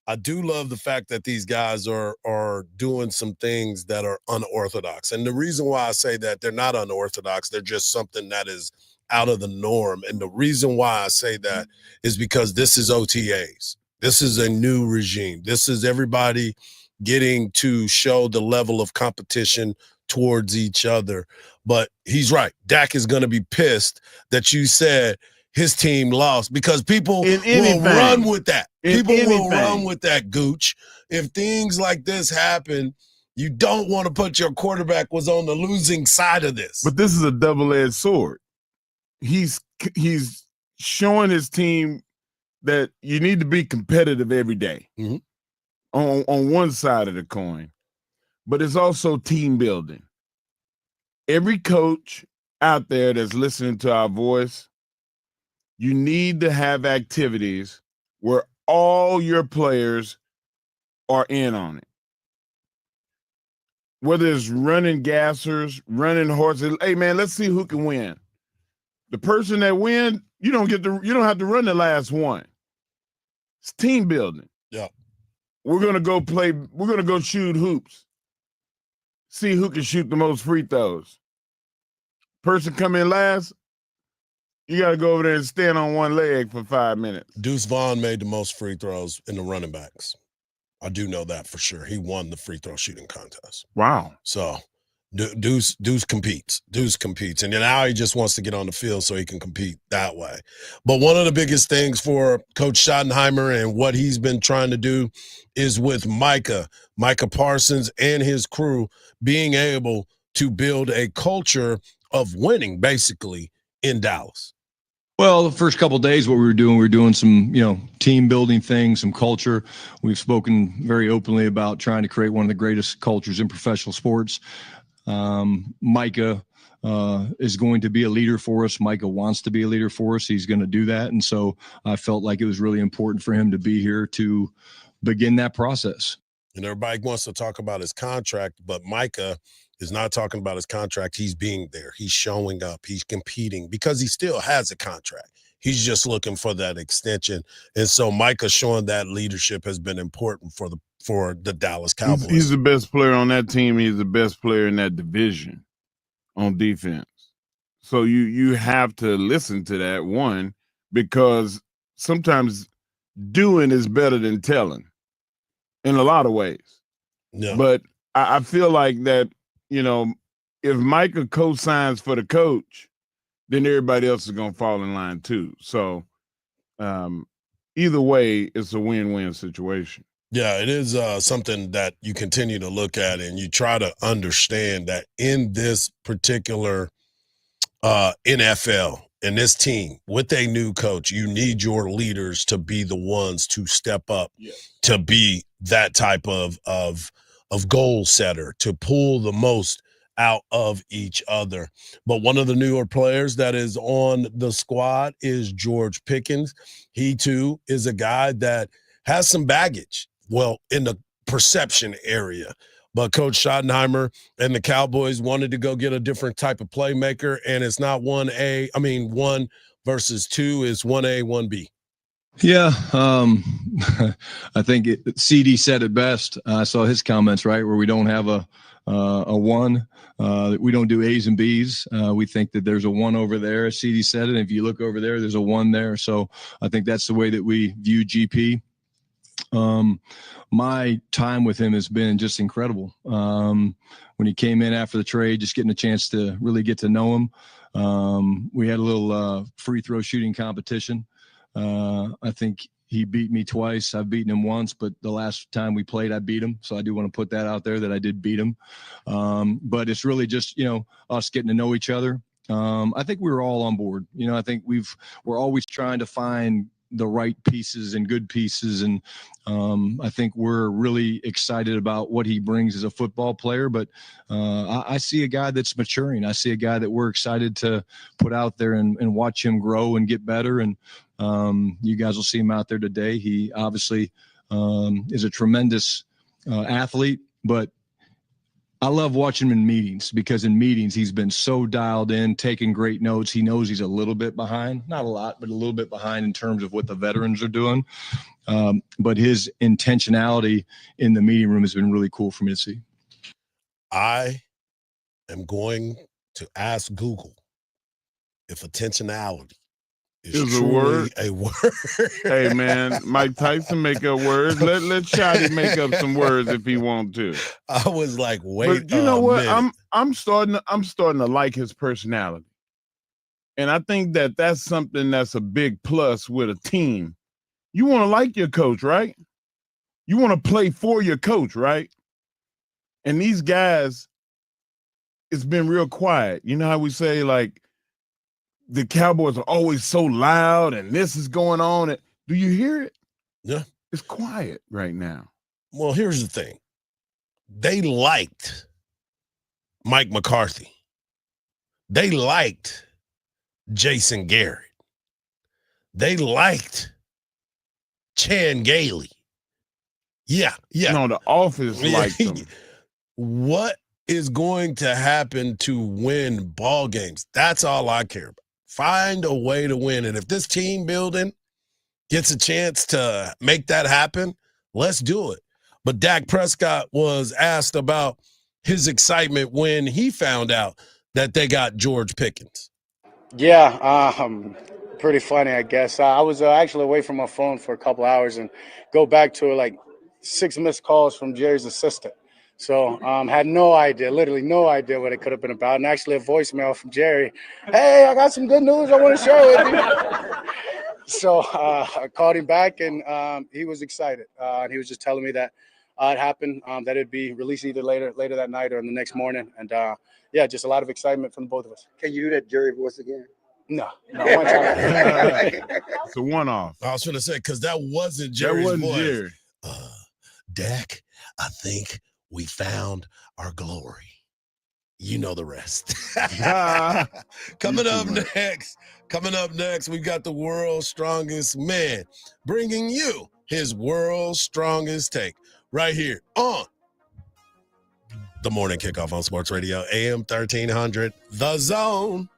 I do love the fact that these guys are doing some things that are unorthodox. And the reason why I say that they're not unorthodox, they're just something that is out of the norm. And the reason why I say that is because this is OTAs. This is a new regime. This is everybody getting to show the level of competition towards each other. But he's right. Dak is going to be pissed that you said his team lost because people will run with that. People will run with that, Gooch. If things like this happen, you don't want to put your quarterback was on the losing side of this.
But this is a double-edged sword. He's showing his team that you need to be competitive every day on one side of the coin. But it's also team building. Every coach out there that's listening to our voice, you need to have activities where all your players are in on it. Whether it's running gassers, running horses, hey man, let's see who can win. The person that wins, you don't have to run the last one. It's team building.
Yeah.
We're gonna go shoot hoops. See who can shoot the most free throws. Person come in last, you got to go over there and stand on one leg for 5 minutes.
Deuce Vaughn made the most free throws in the running backs. I do know that for sure. He won the free throw shooting contest.
Wow.
So Deuce competes. Deuce competes. And now he just wants to get on the field so he can compete that way. But one of the biggest things for Coach Schottenheimer and what he's been trying to do is with Micah Parsons and his crew being able to build a culture of winning, basically, in Dallas.
Well, the first couple of days, what we were doing some, team building things, some culture. We've spoken very openly about trying to create one of the greatest cultures in professional sports. Micah is going to be a leader for us. Micah wants to be a leader for us. He's going to do that. And so I felt like it was really important for him to be here to begin that process.
And everybody wants to talk about his contract, but Micah is not talking about his contract. He's being there. He's showing up. He's competing because he still has a contract. He's just looking for that extension. And so Micah showing that leadership has been important for the Dallas Cowboys.
He's the best player on that team. He's the best player in that division on defense. So you have to listen to that, one, because sometimes doing is better than telling in a lot of ways.
Yeah.
But I feel like that, if Micah co-signs for the coach, then everybody else is going to fall in line too. So either way, it's a win-win situation.
Yeah, it is something that you continue to look at and you try to understand that in this particular NFL, in this team, with a new coach, you need your leaders to be the ones to step up, to be that type of goal setter, to pull the most out of each other. But one of the newer players that is on the squad is George Pickens. He too is a guy that has some baggage, well, in the perception area. But Coach Schottenheimer and the Cowboys wanted to go get a different type of playmaker, and it's not 1 versus 2, it's 1A, 1B.
Yeah, I think CD said it best. I saw his comments, right, where we don't have a one. We don't do A's and B's. We think that there's a one over there. CD said it. If you look over there, there's a one there. So I think that's the way that we view GP. My time with him has been just incredible. When he came in after the trade, just getting a chance to really get to know him. We had a little free throw shooting competition. I think he beat me twice. I've beaten him once, but the last time we played, I beat him. So I do want to put that out there that I did beat him. But it's really just, us getting to know each other. I think we were all on board. I think we're always trying to find the right pieces and good pieces. And I think we're really excited about what he brings as a football player. But I see a guy that's maturing. I see a guy that we're excited to put out there and watch him grow and get better. And you guys will see him out there today. He obviously is a tremendous athlete, but I love watching him in meetings because in meetings he's been so dialed in, taking great notes. He knows he's a little bit behind, not a lot, but a little bit behind in terms of what the veterans are doing. But his intentionality in the meeting room has been really cool for me to see.
I am going to ask Google if intentionality
is a word.
A word.
Hey man, Mike Tyson make up words. Let Shotty make up some words if he want to.
I was like, wait.
But you know what?
Minute.
I'm starting to like his personality, and I think that's something that's a big plus with a team. You want to like your coach, right? You want to play for your coach, right? And these guys, it's been real quiet. You know how we say like, the Cowboys are always so loud and this is going on. Do you hear it?
Yeah.
It's quiet right now.
Well, here's the thing. They liked Mike McCarthy. They liked Jason Garrett. They liked Chan Gailey. Yeah.
No, the office liked them.
What is going to happen to win ball games? That's all I care about. Find a way to win. And if this team building gets a chance to make that happen, let's do it. But Dak Prescott was asked about his excitement when he found out that they got George Pickens.
Yeah, pretty funny, I guess. I was actually away from my phone for a couple hours and go back to like 6 missed calls from Jerry's assistant. So had no idea, literally no idea what it could have been about. And actually a voicemail from Jerry. Hey, I got some good news I want to share with you. So I called him back and he was excited. And he was just telling me that it happened, that it'd be released either later that night or in the next morning. And yeah, just a lot of excitement from both of us.
Can you do that Jerry voice again?
No, one time.
It's a one-off.
I was going to say, because that wasn't Jerry's voice. Jerry. Dak, I think we found our glory. You know the rest. Coming up next, we've got the world's strongest man bringing you his world's strongest take right here on the Morning Kickoff on Sports Radio, AM 1300, The Zone.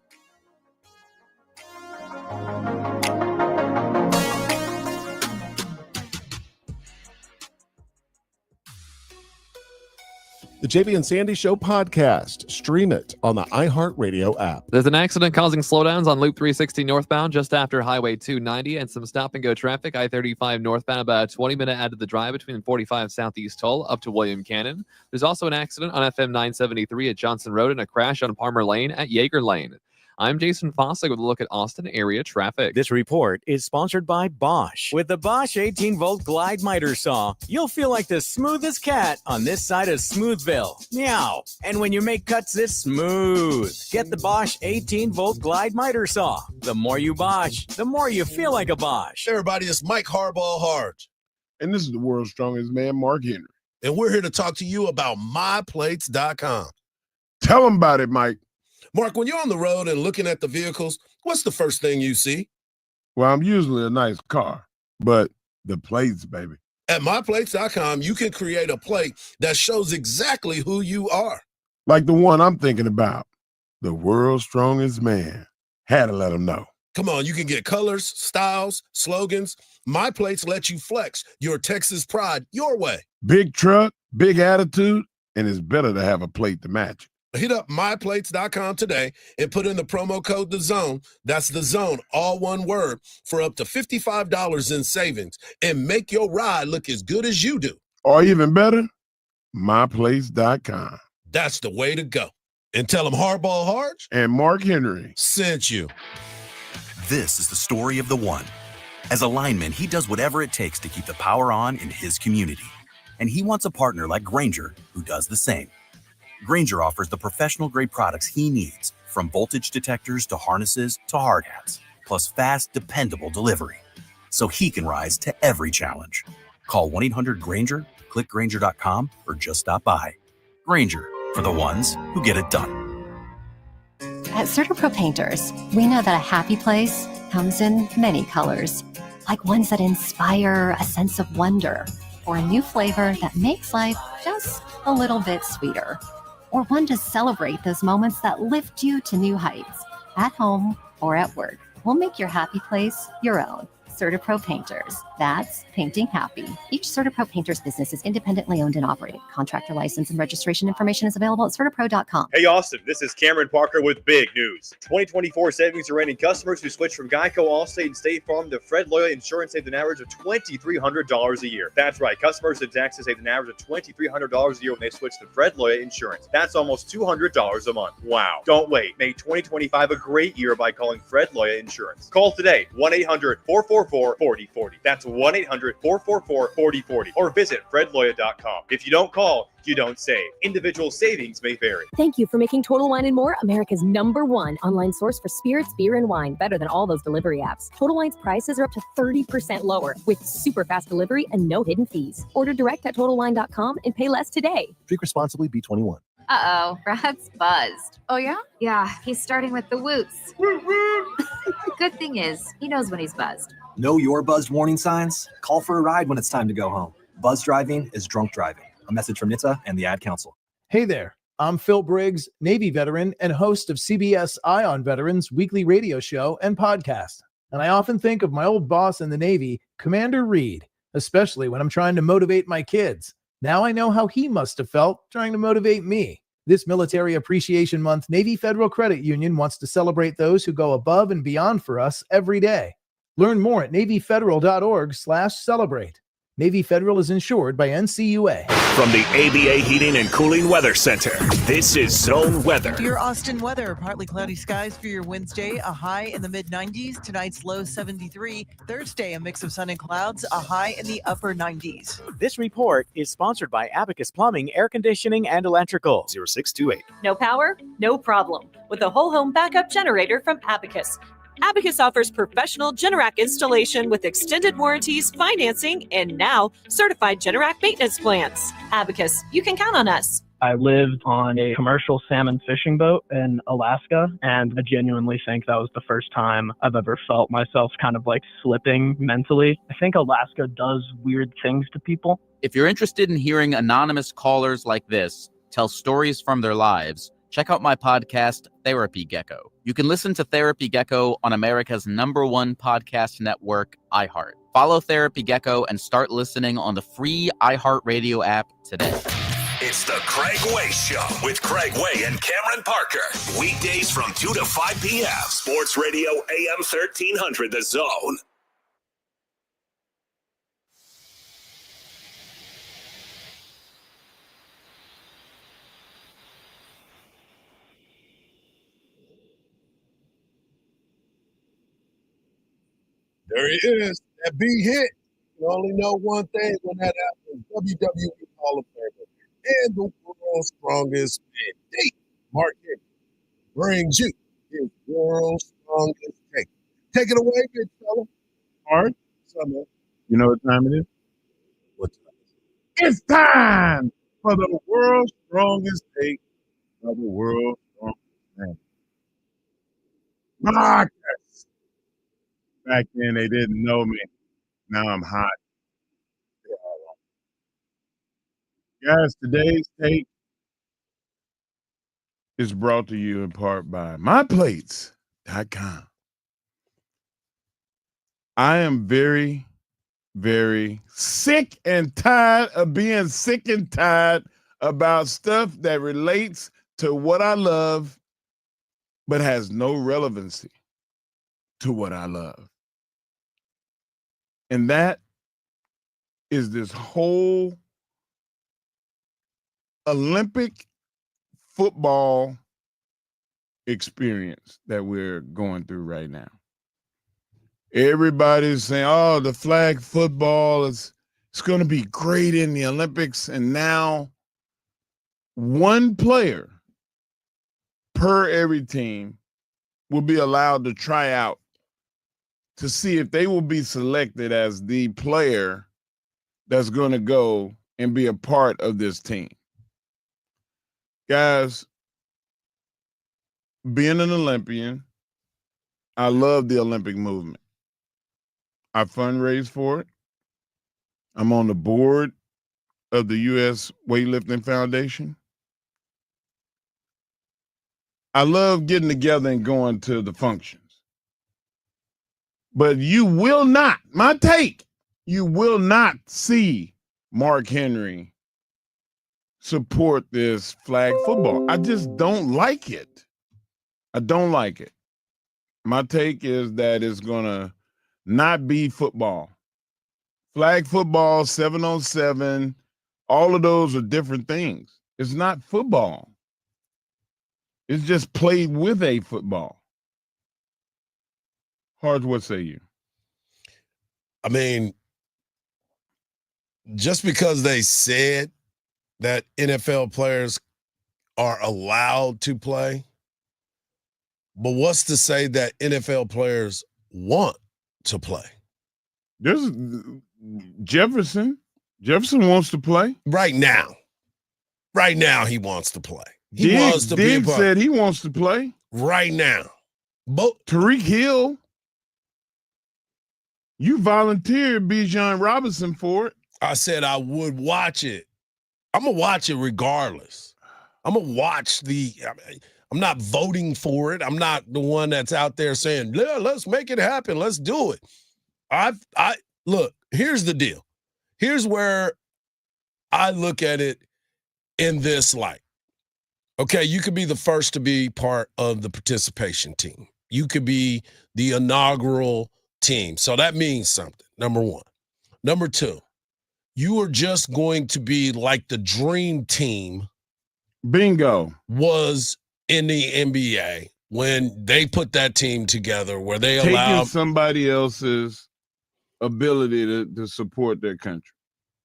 The JB and Sandy Show podcast. Stream it on the iHeartRadio app.
There's an accident causing slowdowns on Loop 360 northbound just after Highway 290 and some stop-and-go traffic. I-35 northbound about a 20-minute out of the drive between 45 Southeast Toll up to William Cannon. There's also an accident on FM 973 at Johnson Road and a crash on Palmer Lane at Yeager Lane. I'm Jason Fossick with a look at Austin area traffic.
This report is sponsored by Bosch. With the Bosch 18-volt glide miter saw, you'll feel like the smoothest cat on this side of Smoothville. Meow. And when you make cuts this smooth, get the Bosch 18-volt glide miter saw. The more you Bosch, the more you feel like a Bosch.
Everybody, it's Mike Hardball Hardge.
And this is the world's strongest man, Mark Henry.
And we're here to talk to you about MyPlates.com.
Tell them about it, Mike.
Mark, when you're on the road and looking at the vehicles, what's the first thing you see?
Well, I'm usually a nice car, but the plates, baby.
At MyPlates.com, you can create a plate that shows exactly who you are.
Like the one I'm thinking about, the world's strongest man. Had to let them know.
Come on, you can get colors, styles, slogans. MyPlates lets you flex your Texas pride your way.
Big truck, big attitude, and it's better to have a plate to match it.
Hit up MyPlates.com today and put in the promo code THEZONE. That's The Zone, all one word, for up to $55 in savings. And make your ride look as good as you do.
Or even better, MyPlace.com.
That's the way to go. And tell them Hardball Hardge
and Mark Henry
sent you.
This is the story of the one. As a lineman, he does whatever it takes to keep the power on in his community. And he wants a partner like Grainger who does the same. Grainger offers the professional-grade products he needs, from voltage detectors to harnesses to hard hats, plus fast, dependable delivery, so he can rise to every challenge. Call 1-800-GRAINGER, click Grainger.com, or just stop by. Grainger, for the ones who get it done.
At CertaPro Painters, we know that a happy place comes in many colors, like ones that inspire a sense of wonder, or a new flavor that makes life just a little bit sweeter. Or one to celebrate those moments that lift you to new heights, at home or at work. We'll make your happy place your own. CertaPro Painters. That's painting happy. Each CertaPro Painter's business is independently owned and operated. Contractor license and registration information is available at CertaPro.com.
Hey, Austin, this is Cameron Parker with big news. 2024 savings are reigning. Customers who switch from Geico, Allstate, and State Farm to Fred Loya Insurance saved an average of $2,300 a year. That's right. Customers in Texas saved an average of $2,300 a year when they switch to Fred Loya Insurance. That's almost $200 a month. Wow. Don't wait. Make 2025 a great year by calling Fred Loya Insurance. Call today, 1-800-444-4040. That's 1-800-444-4040. Or visit fredloya.com. If you don't call, you don't save. Individual savings may vary.
Thank you for making Total Wine & More America's #1 online source for spirits, beer, and wine. Better than all those delivery apps. Total Wine's prices are up to 30% lower with super fast delivery and no hidden fees. Order direct at TotalWine.com and pay less today.
Drink responsibly, B21.
Uh-oh, Brad's buzzed. Oh, yeah? Yeah, he's starting with the woots. Good thing is, he knows when he's buzzed.
Know your buzzed warning signs? Call for a ride when it's time to go home. Buzz driving is drunk driving. A message from NHTSA and the Ad Council.
Hey there, I'm Phil Briggs, Navy veteran and host of CBS Eye on Veterans weekly radio show and podcast. And I often think of my old boss in the Navy, Commander Reed, especially when I'm trying to motivate my kids. Now I know how he must have felt trying to motivate me. This Military Appreciation Month, Navy Federal Credit Union wants to celebrate those who go above and beyond for us every day. Learn more at NavyFederal.org/celebrate. Navy Federal is insured by NCUA.
From the ABA Heating and Cooling Weather Center, this is Zone Weather.
Your Austin weather, partly cloudy skies for your Wednesday, a high in the mid-90s. Tonight's low 73. Thursday, a mix of sun and clouds, a high in the upper 90s.
This report is sponsored by Abacus Plumbing, Air Conditioning, and Electrical.
0628.
No power? No problem. With a whole home backup generator from Abacus. Abacus offers professional Generac installation with extended warranties, financing, and now certified Generac maintenance plans. Abacus, you can count on us.
I lived on a commercial salmon fishing boat in Alaska, and I genuinely think that was the first time I've ever felt myself kind of like slipping mentally. I think Alaska does weird things to people.
If you're interested in hearing anonymous callers like this tell stories from their lives, check out my podcast, Therapy Gecko. You can listen to Therapy Gecko on America's #1 podcast network, iHeart. Follow Therapy Gecko and start listening on the free iHeartRadio app today.
It's the Craig Way Show with Craig Way and Cameron Parker. Weekdays from 2 to 5 p.m. Sports Radio AM 1300, The Zone.
There he is. That beat hit. You only know one thing when that happens. WWE Hall of Famer and the world's strongest man, Mark Henry, brings you his world's strongest take. Take it away, big fella.
Hard.
Summer.
You know what time it is?
What time?
It's time for the world's strongest take of the world's strongest man. Marcus. Back then, they didn't know me. Now I'm hot. Guys, today's take is brought to you in part by MyPlates.com. I am very, very sick and tired of being sick and tired about stuff that relates to what I love but has no relevancy to what I love. And that is this whole Olympic football experience that we're going through right now. Everybody's saying, oh, the flag football it's going to be great in the Olympics. And now one player per every team will be allowed to try out to see if they will be selected as the player that's going to go and be a part of this team. Guys, being an Olympian, I love the Olympic movement. I fundraise for it. I'm on the board of the U.S. Weightlifting Foundation. I love getting together and going to the functions. But you will not, my take, you will not see Mark Henry support this flag football. I just don't like it. I don't like it. My take is that it's going to not be football. Flag football, 7-on-7, all of those are different things. It's not football. It's just played with a football. Hardge, what say you?
I mean, just because they said that NFL players are allowed to play, but what's to say that NFL players want to play?
There's Jefferson. Jefferson wants to play.
Right now. Right now, he wants to play. He wants to be a part.
Said he wants to play.
Right now.
Tariq Hill. You volunteered Bijan Robinson for it.
I said I would watch it. I'm going to watch it regardless. I'm going to watch I'm not voting for it. I'm not the one that's out there saying, yeah, let's make it happen. Let's do it. Look, here's the deal. Here's where I look at it in this light. Okay, you could be the first to be part of the participation team. You could be the inaugural team. So that means something, number one. Number two, you are just going to be like the dream team.
Bingo.
Was in the NBA when they put that team together where they
taking
allowed
somebody else's ability to support their country.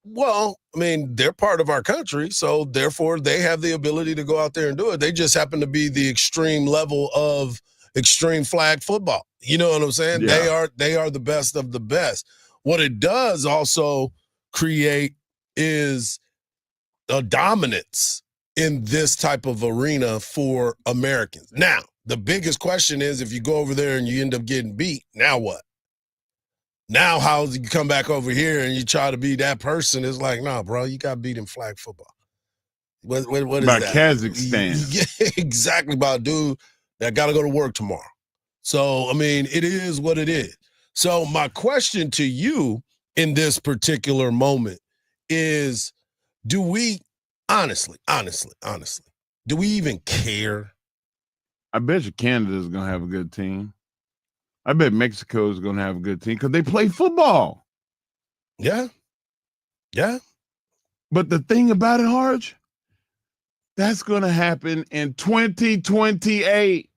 Well, I mean, they're part of our country, so therefore they have the ability to go out there and do it. They just happen to be the extreme level of extreme flag football. You know what I'm saying?
Yeah.
They are the best of the best. What it does also create is a dominance in this type of arena for Americans. Now, the biggest question is if you go over there and you end up getting beat, now what? Now, how you come back over here and you try to be that person? It's like, nah, bro, you got beat in flag football. What is
by
that?
Kazakhstan.
Yeah, exactly, by a dude that got to go to work tomorrow. So, I mean, it is what it is. So my question to you in this particular moment is, do we, honestly, do we even care?
I bet you Canada's going to have a good team. I bet Mexico is going to have a good team because they play football.
Yeah. Yeah.
But the thing about it, Hardge, that's going to happen in 2028.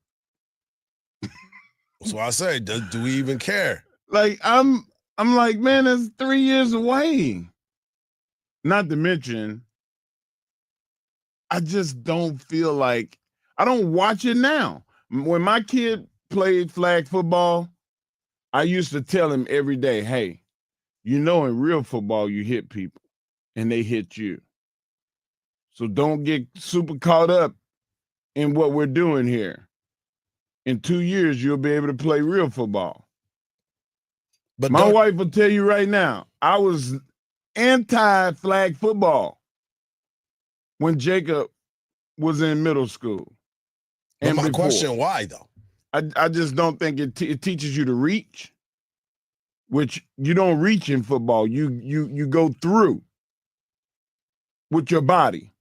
That's why I say, do we even care?
Like, I'm like, man, that's 3 years away. Not to mention, I just don't feel like, I don't watch it now. When my kid played flag football, I used to tell him every day, hey, you know, in real football, you hit people and they hit you. So don't get super caught up in what we're doing here. In 2 years, you'll be able to play real football. But my wife will tell you right now, I was anti-flag football when Jacob was in middle school.
But my question, why though?
I just don't think it teaches you to reach, which you don't reach in football. You go through with your body.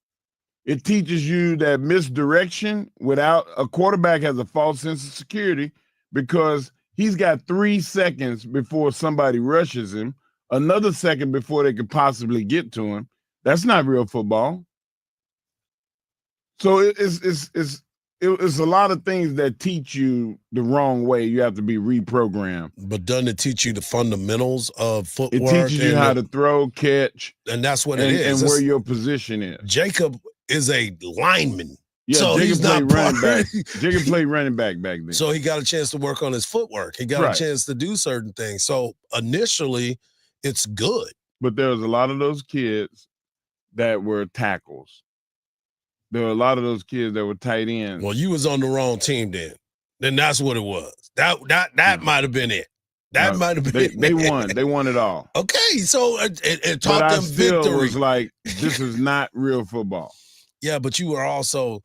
It teaches you that misdirection without a quarterback has a false sense of security because he's got 3 seconds before somebody rushes him, another second before they could possibly get to him. That's not real football. So it's a lot of things that teach you the wrong way. You have to be reprogrammed.
But doesn't it teach you the fundamentals of footwork?
It teaches you how to throw, catch.
And that's what it is.
And where your position is.
Jacob is a lineman.
Yeah,
so
Jacob
he's not
running back. Jacob played running back then.
So he got a chance to work on his footwork. He got a chance to do certain things. So initially, it's good.
But there was a lot of those kids that were tackles. There were a lot of those kids that were tight ends.
Well, you was on the wrong team then. Then that's what it was. That might have been it. That might have been
They won. They won it all.
Okay, so it taught them
still
victory.
Was like, this is not real football.
Yeah, but you were also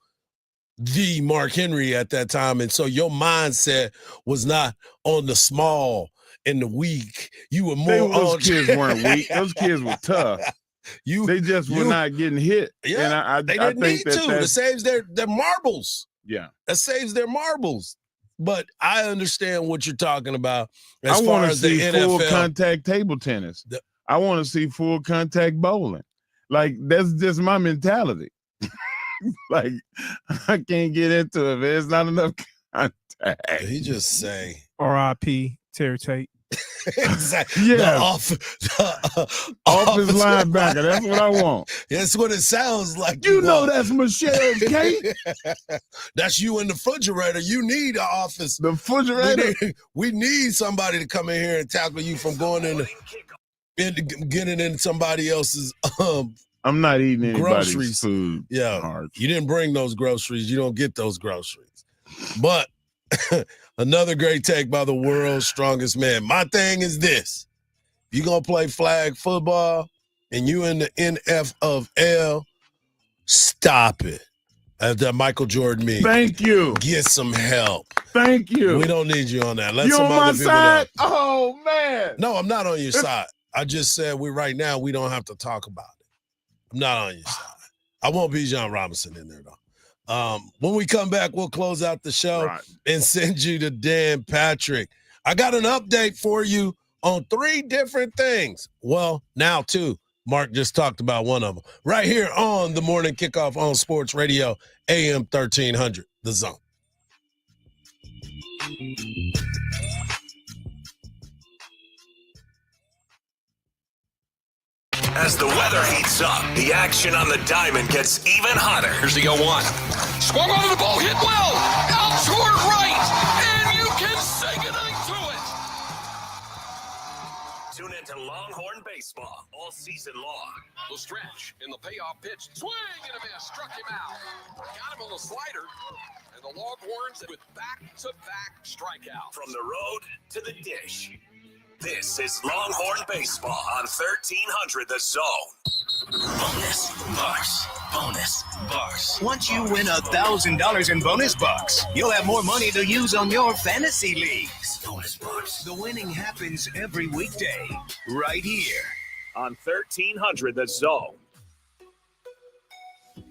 the Mark Henry at that time, and so your mindset was not on the small and the weak. You were more
those kids weren't weak. Those kids were tough. They just were not getting hit.
Yeah,
and
they
I
didn't
think
need to. That saves their marbles.
Yeah.
That saves their marbles. But I understand what you're talking about
I
as far
want to
as the
see
NFL.
full contact table tennis. I want to see full contact bowling. Like, that's just my mentality. Like, I can't get into it, man. It's not enough contact.
He just say
R.I.P. Terry Tate.
Exactly.
Yeah.
Office
linebacker. That's what I want.
That's what it sounds like.
You know that's Michelle Kate.
That's you in the refrigerator. You need an office.
The refrigerator.
We need somebody to come in here and tackle you from going getting in somebody else's
I'm not eating anybody's
groceries.
food.
Yeah.
Hardge.
You didn't bring those groceries. You don't get those groceries. But another great take by the world's strongest man. My thing is this. You're going to play flag football and you in the NFL, stop it. As that Michael Jordan means.
Thank you.
Get some help.
Thank you.
We don't need you on that. Let
You
some
on
other
my
people
side?
know.
Oh, man.
No, I'm not on your side. I just said right now we don't have to talk about it. I'm not on your side. I won't be John Robinson in there, though. When we come back, we'll close out the show and send you to Dan Patrick. I got an update for you on 3 different things. Well, now 2. Mark just talked about one of them. Right here on the Morning Kickoff on Sports Radio, AM 1300, The Zone.
As the weather heats up, the action on the diamond gets even hotter. Here's the 0-1. Swung onto the ball, hit well, out toward right, and you can say goodnight to it. Tune into Longhorn Baseball all season long.
The stretch in the payoff pitch. Swing and a miss. Struck him out. Got him on the slider. And the Longhorns with back-to-back strikeouts.
From the road to the dish. This is Longhorn Baseball on 1300 The Zone.
Bonus bucks. Bonus bucks. Once you win $1,000 in bonus bucks, you'll have more money to use on your fantasy leagues. Bonus bucks. The winning happens every weekday, right here
on 1300 The Zone.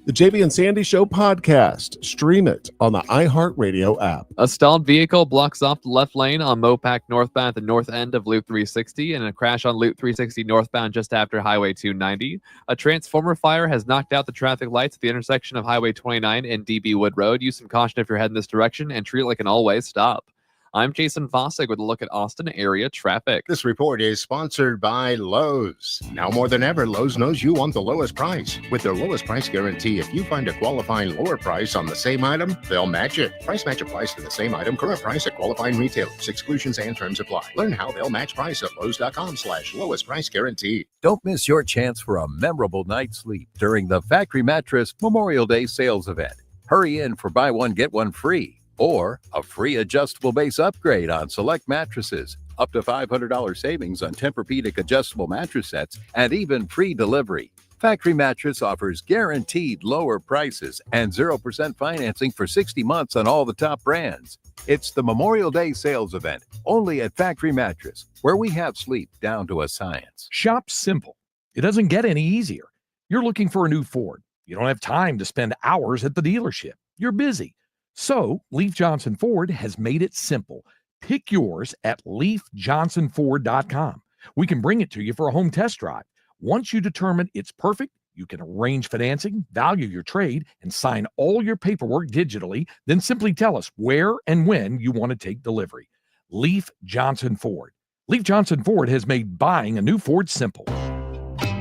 The JB and Sandy Show podcast. Stream it on the iHeartRadio app.
A stalled vehicle blocks off the left lane on Mopac northbound at the north end of Loop 360, and a crash on Loop 360 northbound just after Highway 290. A transformer fire has knocked out the traffic lights at the intersection of Highway 29 and DB Wood Road. Use some caution if you're heading this direction and treat it like an always stop. I'm Jason Fossig with a look at Austin area traffic.
This report is sponsored by Lowe's. Now more than ever, Lowe's knows you want the lowest price. With their lowest price guarantee, if you find a qualifying lower price on the same item, they'll match it. Price match applies to the same item, current price at qualifying retailers. Exclusions and terms apply. Learn how they'll match price at Lowes.com/lowest price guarantee.
Don't miss your chance for a memorable night's sleep during the Factory Mattress Memorial Day sales event. Hurry in for buy one, get one free. Or a free adjustable base upgrade on select mattresses, up to $500 savings on Tempur-Pedic adjustable mattress sets, and even free delivery. Factory Mattress offers guaranteed lower prices and 0% financing for 60 months on all the top brands. It's the Memorial Day sales event, only at Factory Mattress, where we have sleep down to a science.
Shop simple. It doesn't get any easier. You're looking for a new Ford. You don't have time to spend hours at the dealership. You're busy. So, Leif Johnson Ford has made it simple. Pick yours at LeifJohnsonFord.com. We can bring it to you for a home test drive. Once you determine it's perfect, you can arrange financing, value your trade, and sign all your paperwork digitally. Then simply tell us where and when you want to take delivery. Leif Johnson Ford. Leif Johnson Ford has made buying a new Ford simple.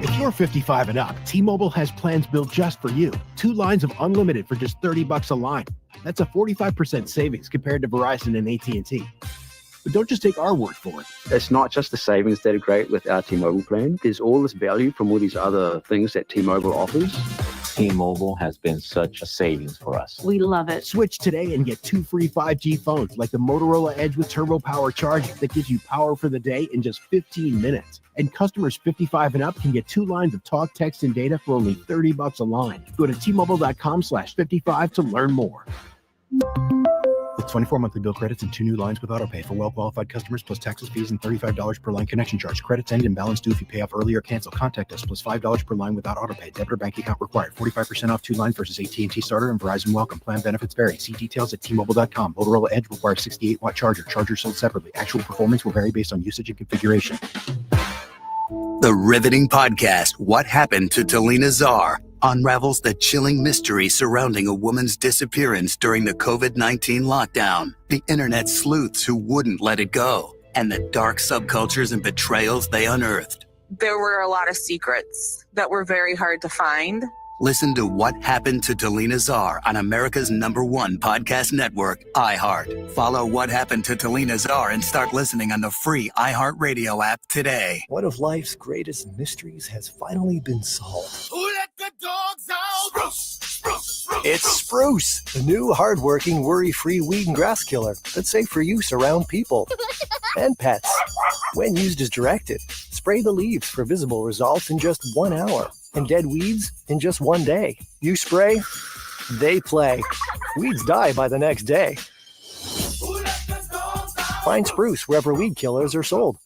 If you're 55 and up, T-Mobile has plans built just for you. 2 lines of unlimited for just $30 a line. That's a 45% savings compared to Verizon and AT&T. But don't just take our word for it.
It's not just the savings that are great with our T-Mobile plan. There's all this value from all these other things that T-Mobile offers. T-Mobile has been such a savings for us.
We love it. Switch today and get 2 free 5G phones like the Motorola Edge with Turbo Power charging that gives you power for the day in just 15 minutes. And customers 55 and up can get 2 lines of talk, text, and data for only $30 a line. Go to T-Mobile.com/55 to learn more.
The
24 monthly bill credits and 2 new lines with autopay for well-qualified customers plus taxes, fees, and $35 per line connection charge. Credits end and balance due if you pay off early or cancel. Contact us plus $5 per line without autopay. Debit or bank account required. 45% off 2 lines versus AT&T Starter and Verizon Welcome. Plan benefits vary. See details at T-Mobile.com. Motorola Edge requires 68-watt charger. Chargers sold separately. Actual performance will vary based on usage and configuration.
The riveting podcast, What Happened to Talina Czar, unravels the chilling mystery surrounding a woman's disappearance during the COVID-19 lockdown, the internet sleuths who wouldn't let it go, and the dark subcultures and betrayals they unearthed.
There were a lot of secrets that were very hard to find.
Listen to What Happened to Talina Czar on America's #1 podcast network, iHeart. Follow What Happened to Talina Czar and start listening on the free iHeartRadio app today.
One of life's greatest mysteries has finally been solved.
Who let the dogs out? Spruce.
It's Spruce, the new hard-working, worry-free weed and grass killer that's safe for use around people and pets. When used as directed, spray the leaves for visible results in just 1 hour. And dead weeds in just 1 day. You spray, they play. Weeds die by the next day. Find Spruce wherever weed killers are sold.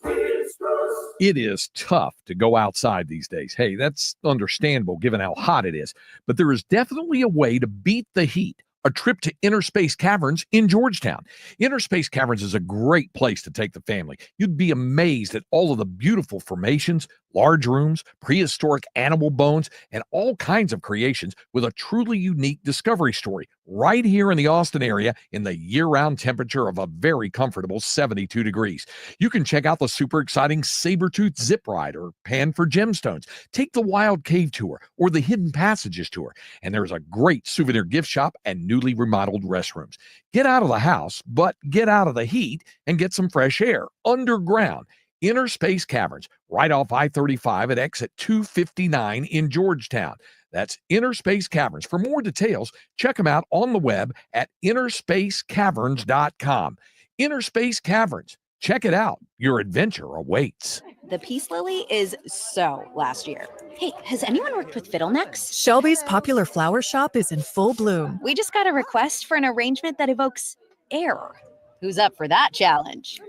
It is tough to go outside these days. Hey, that's understandable given how hot it is. But there is definitely a way to beat the heat. A trip to Inner Space Caverns in Georgetown. Inner Space Caverns is a great place to take the family. You'd be amazed at all of the beautiful formations, large rooms, prehistoric animal bones, and all kinds of creations with a truly unique discovery story right here in the Austin area in the year-round temperature of a very comfortable 72 degrees. You can check out the super exciting saber-tooth zip ride or pan for gemstones. Take the wild cave tour or the hidden passages tour. And there's a great souvenir gift shop and newly remodeled restrooms. Get out of the house, but get out of the heat and get some fresh air underground. Inner Space Caverns, right off I-35 at exit 259 in Georgetown. That's Inner Space Caverns. For more details, check them out on the web at innerspacecaverns.com. Inner Space Caverns. Check it out. Your adventure awaits.
The peace lily is so last year. Hey, has anyone worked with fiddlenecks?
Shelby's popular flower shop is in full bloom.
We just got a request for an arrangement that evokes air. Who's up for that challenge?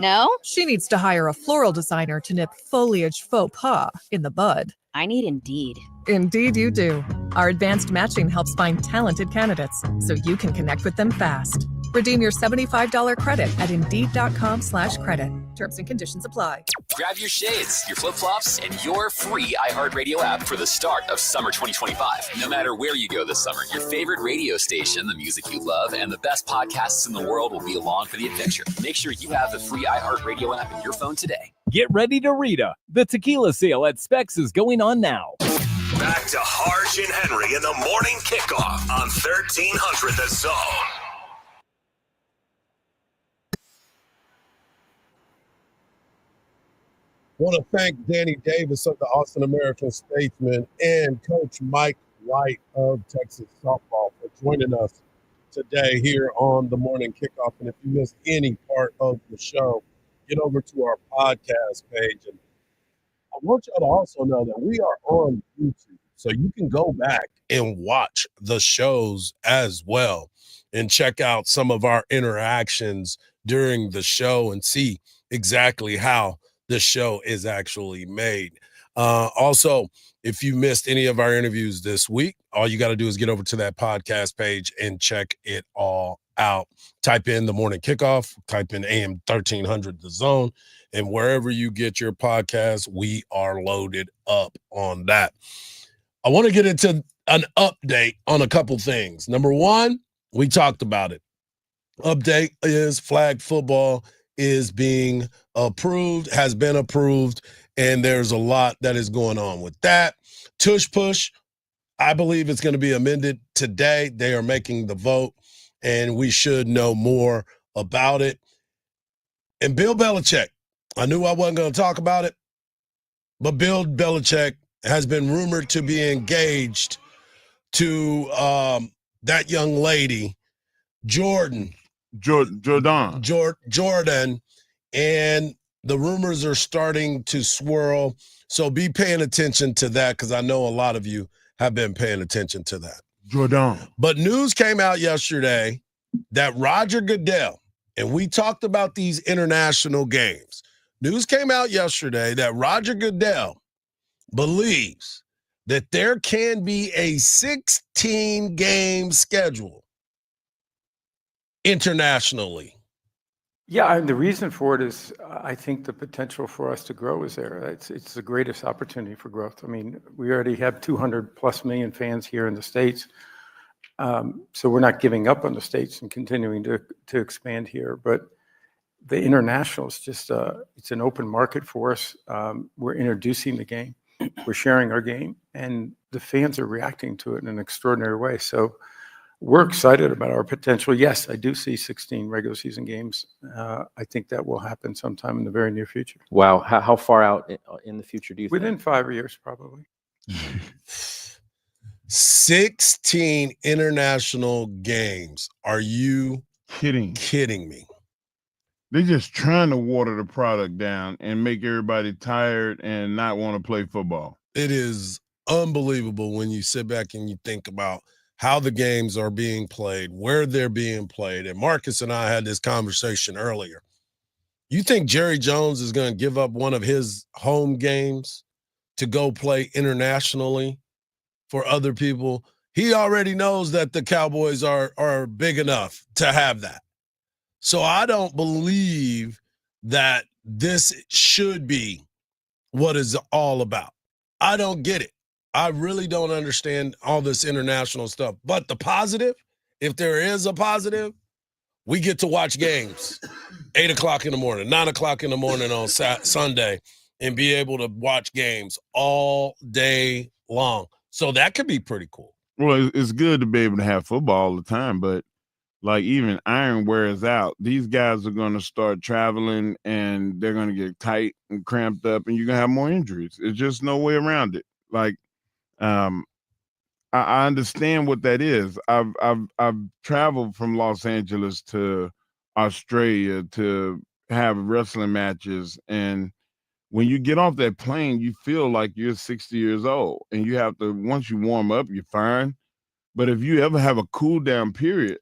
No?
She needs to hire a floral designer to nip foliage faux pas in the bud.
I need Indeed.
Indeed you do. Our advanced matching helps find talented candidates so you can connect with them fast. Redeem your $75 credit at Indeed.com/credit. Terms and conditions apply.
Grab your shades, your flip-flops, and your free iHeartRadio app for the start of summer 2025. No matter where you go this summer, your favorite radio station, the music you love, and the best podcasts in the world will be along for the adventure. Make sure you have the free iHeartRadio app in your phone today.
Get ready to Rita. The tequila sale at Specs is going on now.
Back to Hardge and Henry in the morning kickoff on 1300 The Zone.
I want to thank Danny Davis of the Austin American Statesman and Coach Mike White of Texas Softball for joining us today here on the morning kickoff. And if you missed any part of the show, get over to our podcast page. And I want y'all to also know that we are on YouTube, so you can go back and watch the shows as well and check out some of our interactions during the show and see exactly how the show is actually made. Also, if you missed any of our interviews this week, all you got to do is get over to that podcast page and check it all out. Type in the morning kickoff, type in AM 1300 The Zone, and wherever you get your podcast, we are loaded up on that. I want to get into an update on a couple things. Number one, we talked about it. Update is flag football is being approved, has been approved, and there's a lot that is going on with that. Tush push, I believe it's going to be amended today. They are making the vote, and we should know more about it. And Bill Belichick, I knew I wasn't going to talk about it, but Bill Belichick has been rumored to be engaged to that young lady, Jordan, and the rumors are starting to swirl. So be paying attention to that, because I know a lot of you have been paying attention to that.
Jordan.
But news came out yesterday that Roger Goodell, and we talked about these international games. News came out yesterday that Roger Goodell believes that there can be a 16-game schedule internationally.
Yeah, and the reason for it is I think the potential for us to grow is there. It's the greatest opportunity for growth. I mean, we already have 200+ million fans here in the States. So we're not giving up on the States and continuing to expand here. But the international is just, it's an open market for us. We're introducing the game. We're sharing our game. And the fans are reacting to it in an extraordinary way. So we're excited about our potential. Yes, I do see 16 regular season games. I think that will happen sometime in the very near future.
Wow. How far out in the future do you
Within
think?
5 years, probably.
16 international games. Are you
kidding
me?
They're just trying to water the product down and make everybody tired and not want to play football.
It is unbelievable when you sit back and you think about how the games are being played, where they're being played. And Marcus and I had this conversation earlier. You think Jerry Jones is going to give up one of his home games to go play internationally for other people? He already knows that the Cowboys are big enough to have that. So I don't believe that this should be what it's all about. I don't get it. I really don't understand all this international stuff. But the positive, if there is a positive, we get to watch games 8 o'clock in the morning, 9 o'clock in the morning on Sunday, and be able to watch games all day long. So that could be pretty cool.
Well, it's good to be able to have football all the time, but like even iron wears out. These guys are going to start traveling and they're going to get tight and cramped up and you're going to have more injuries. There's just no way around it. Like, I understand what that is. I've traveled from Los Angeles to Australia to have wrestling matches, and when you get off that plane, you feel like you're 60 years old, and you have to, once you warm up, you're fine. But if you ever have a cool down period,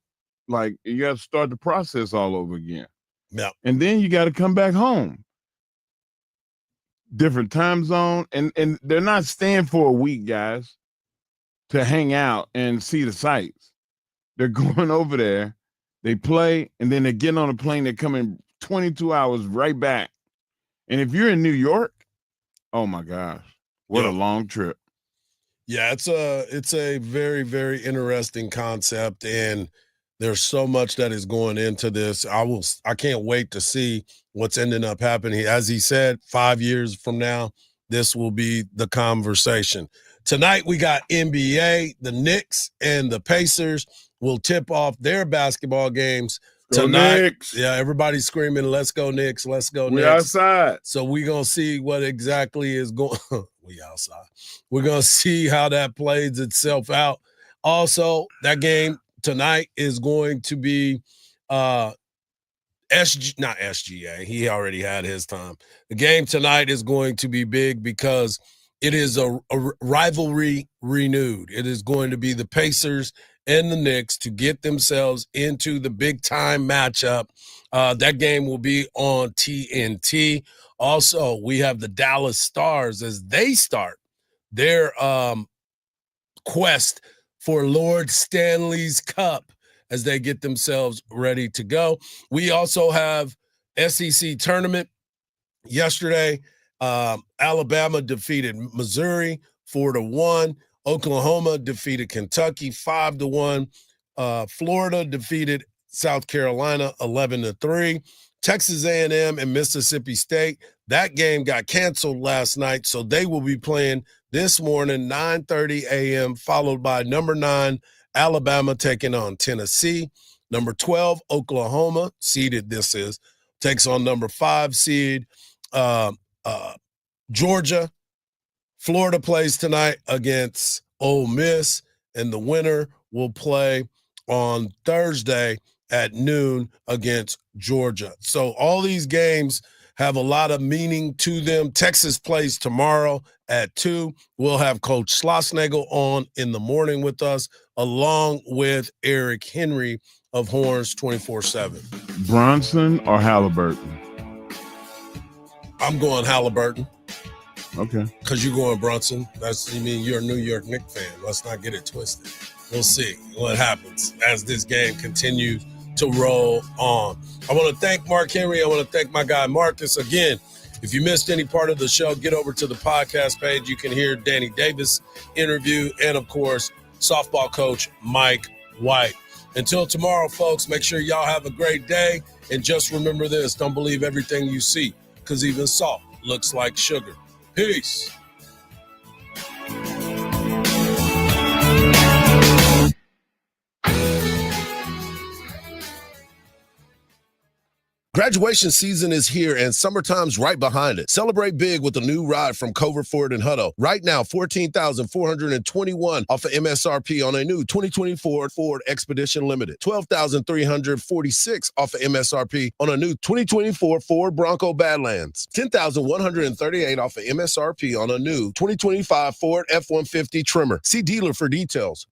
like you got to start the process all over again.
Yeah.
And then you got to come back home. Different time zone, and they're not staying for a week, guys, to hang out and see the sights. They're going over there, they play, and then they're getting on a plane, they're coming 22 hours right back. And if you're in New York, oh my gosh, what a long trip.
Yeah, it's a very, very interesting concept, and there's so much that is going into this. I can't wait to see what's ending up happening. As he said, 5 years from now, this will be the conversation. Tonight we got NBA. The Knicks and the Pacers will tip off their basketball games tonight.
Knicks.
Yeah, everybody's screaming, "Let's go Knicks! Let's go Knicks!"
We outside.
So we're gonna see what exactly is going. We outside. We're gonna see how that plays itself out. Also, that game tonight is going to be not SGA. He already had his time. The game tonight is going to be big because it is a rivalry renewed. It is going to be the Pacers and the Knicks to get themselves into the big-time matchup. That game will be on TNT. Also, we have the Dallas Stars as they start their quest for Lord Stanley's Cup as they get themselves ready to go. We also have SEC tournament. Yesterday, Alabama defeated Missouri 4-1. Oklahoma defeated Kentucky 5-1. Florida defeated South Carolina 11-3. Texas A&M and Mississippi State, that game got canceled last night, so they will be playing this morning, 9:30 a.m., followed by number 9, Alabama taking on Tennessee. Number 12, Oklahoma, seeded this is, takes on number 5 seed Georgia. Florida plays tonight against Ole Miss, and the winner will play on Thursday at noon against Georgia. So all these games have a lot of meaning to them. Texas plays tomorrow at 2. We'll have Coach Schlossnagel on in the morning with us, along with Eric Henry of Horns 24/7.
Bronson or Halliburton?
I'm going Halliburton.
Okay.
Because you're going Brunson. You're a New York Knicks fan. Let's not get it twisted. We'll see what happens as this game continues to roll on. I want to thank Mark Henry. I want to thank my guy Marcus. Again, if you missed any part of the show, get over to the podcast page. You can hear Danny Davis interview and, of course, softball coach Mike White. Until tomorrow, folks, make sure y'all have a great day. And just remember this, don't believe everything you see, because even salt looks like sugar. Peace. Graduation season is here and summertime's right behind it. Celebrate big with a new ride from Cover Ford and Hutto. Right now, $14,421 off of MSRP on a new 2024 Ford Expedition Limited. $12,346 off of MSRP on a new 2024 Ford Bronco Badlands. $10,138 off of MSRP on a new 2025 Ford F-150 Trimmer. See dealer for details.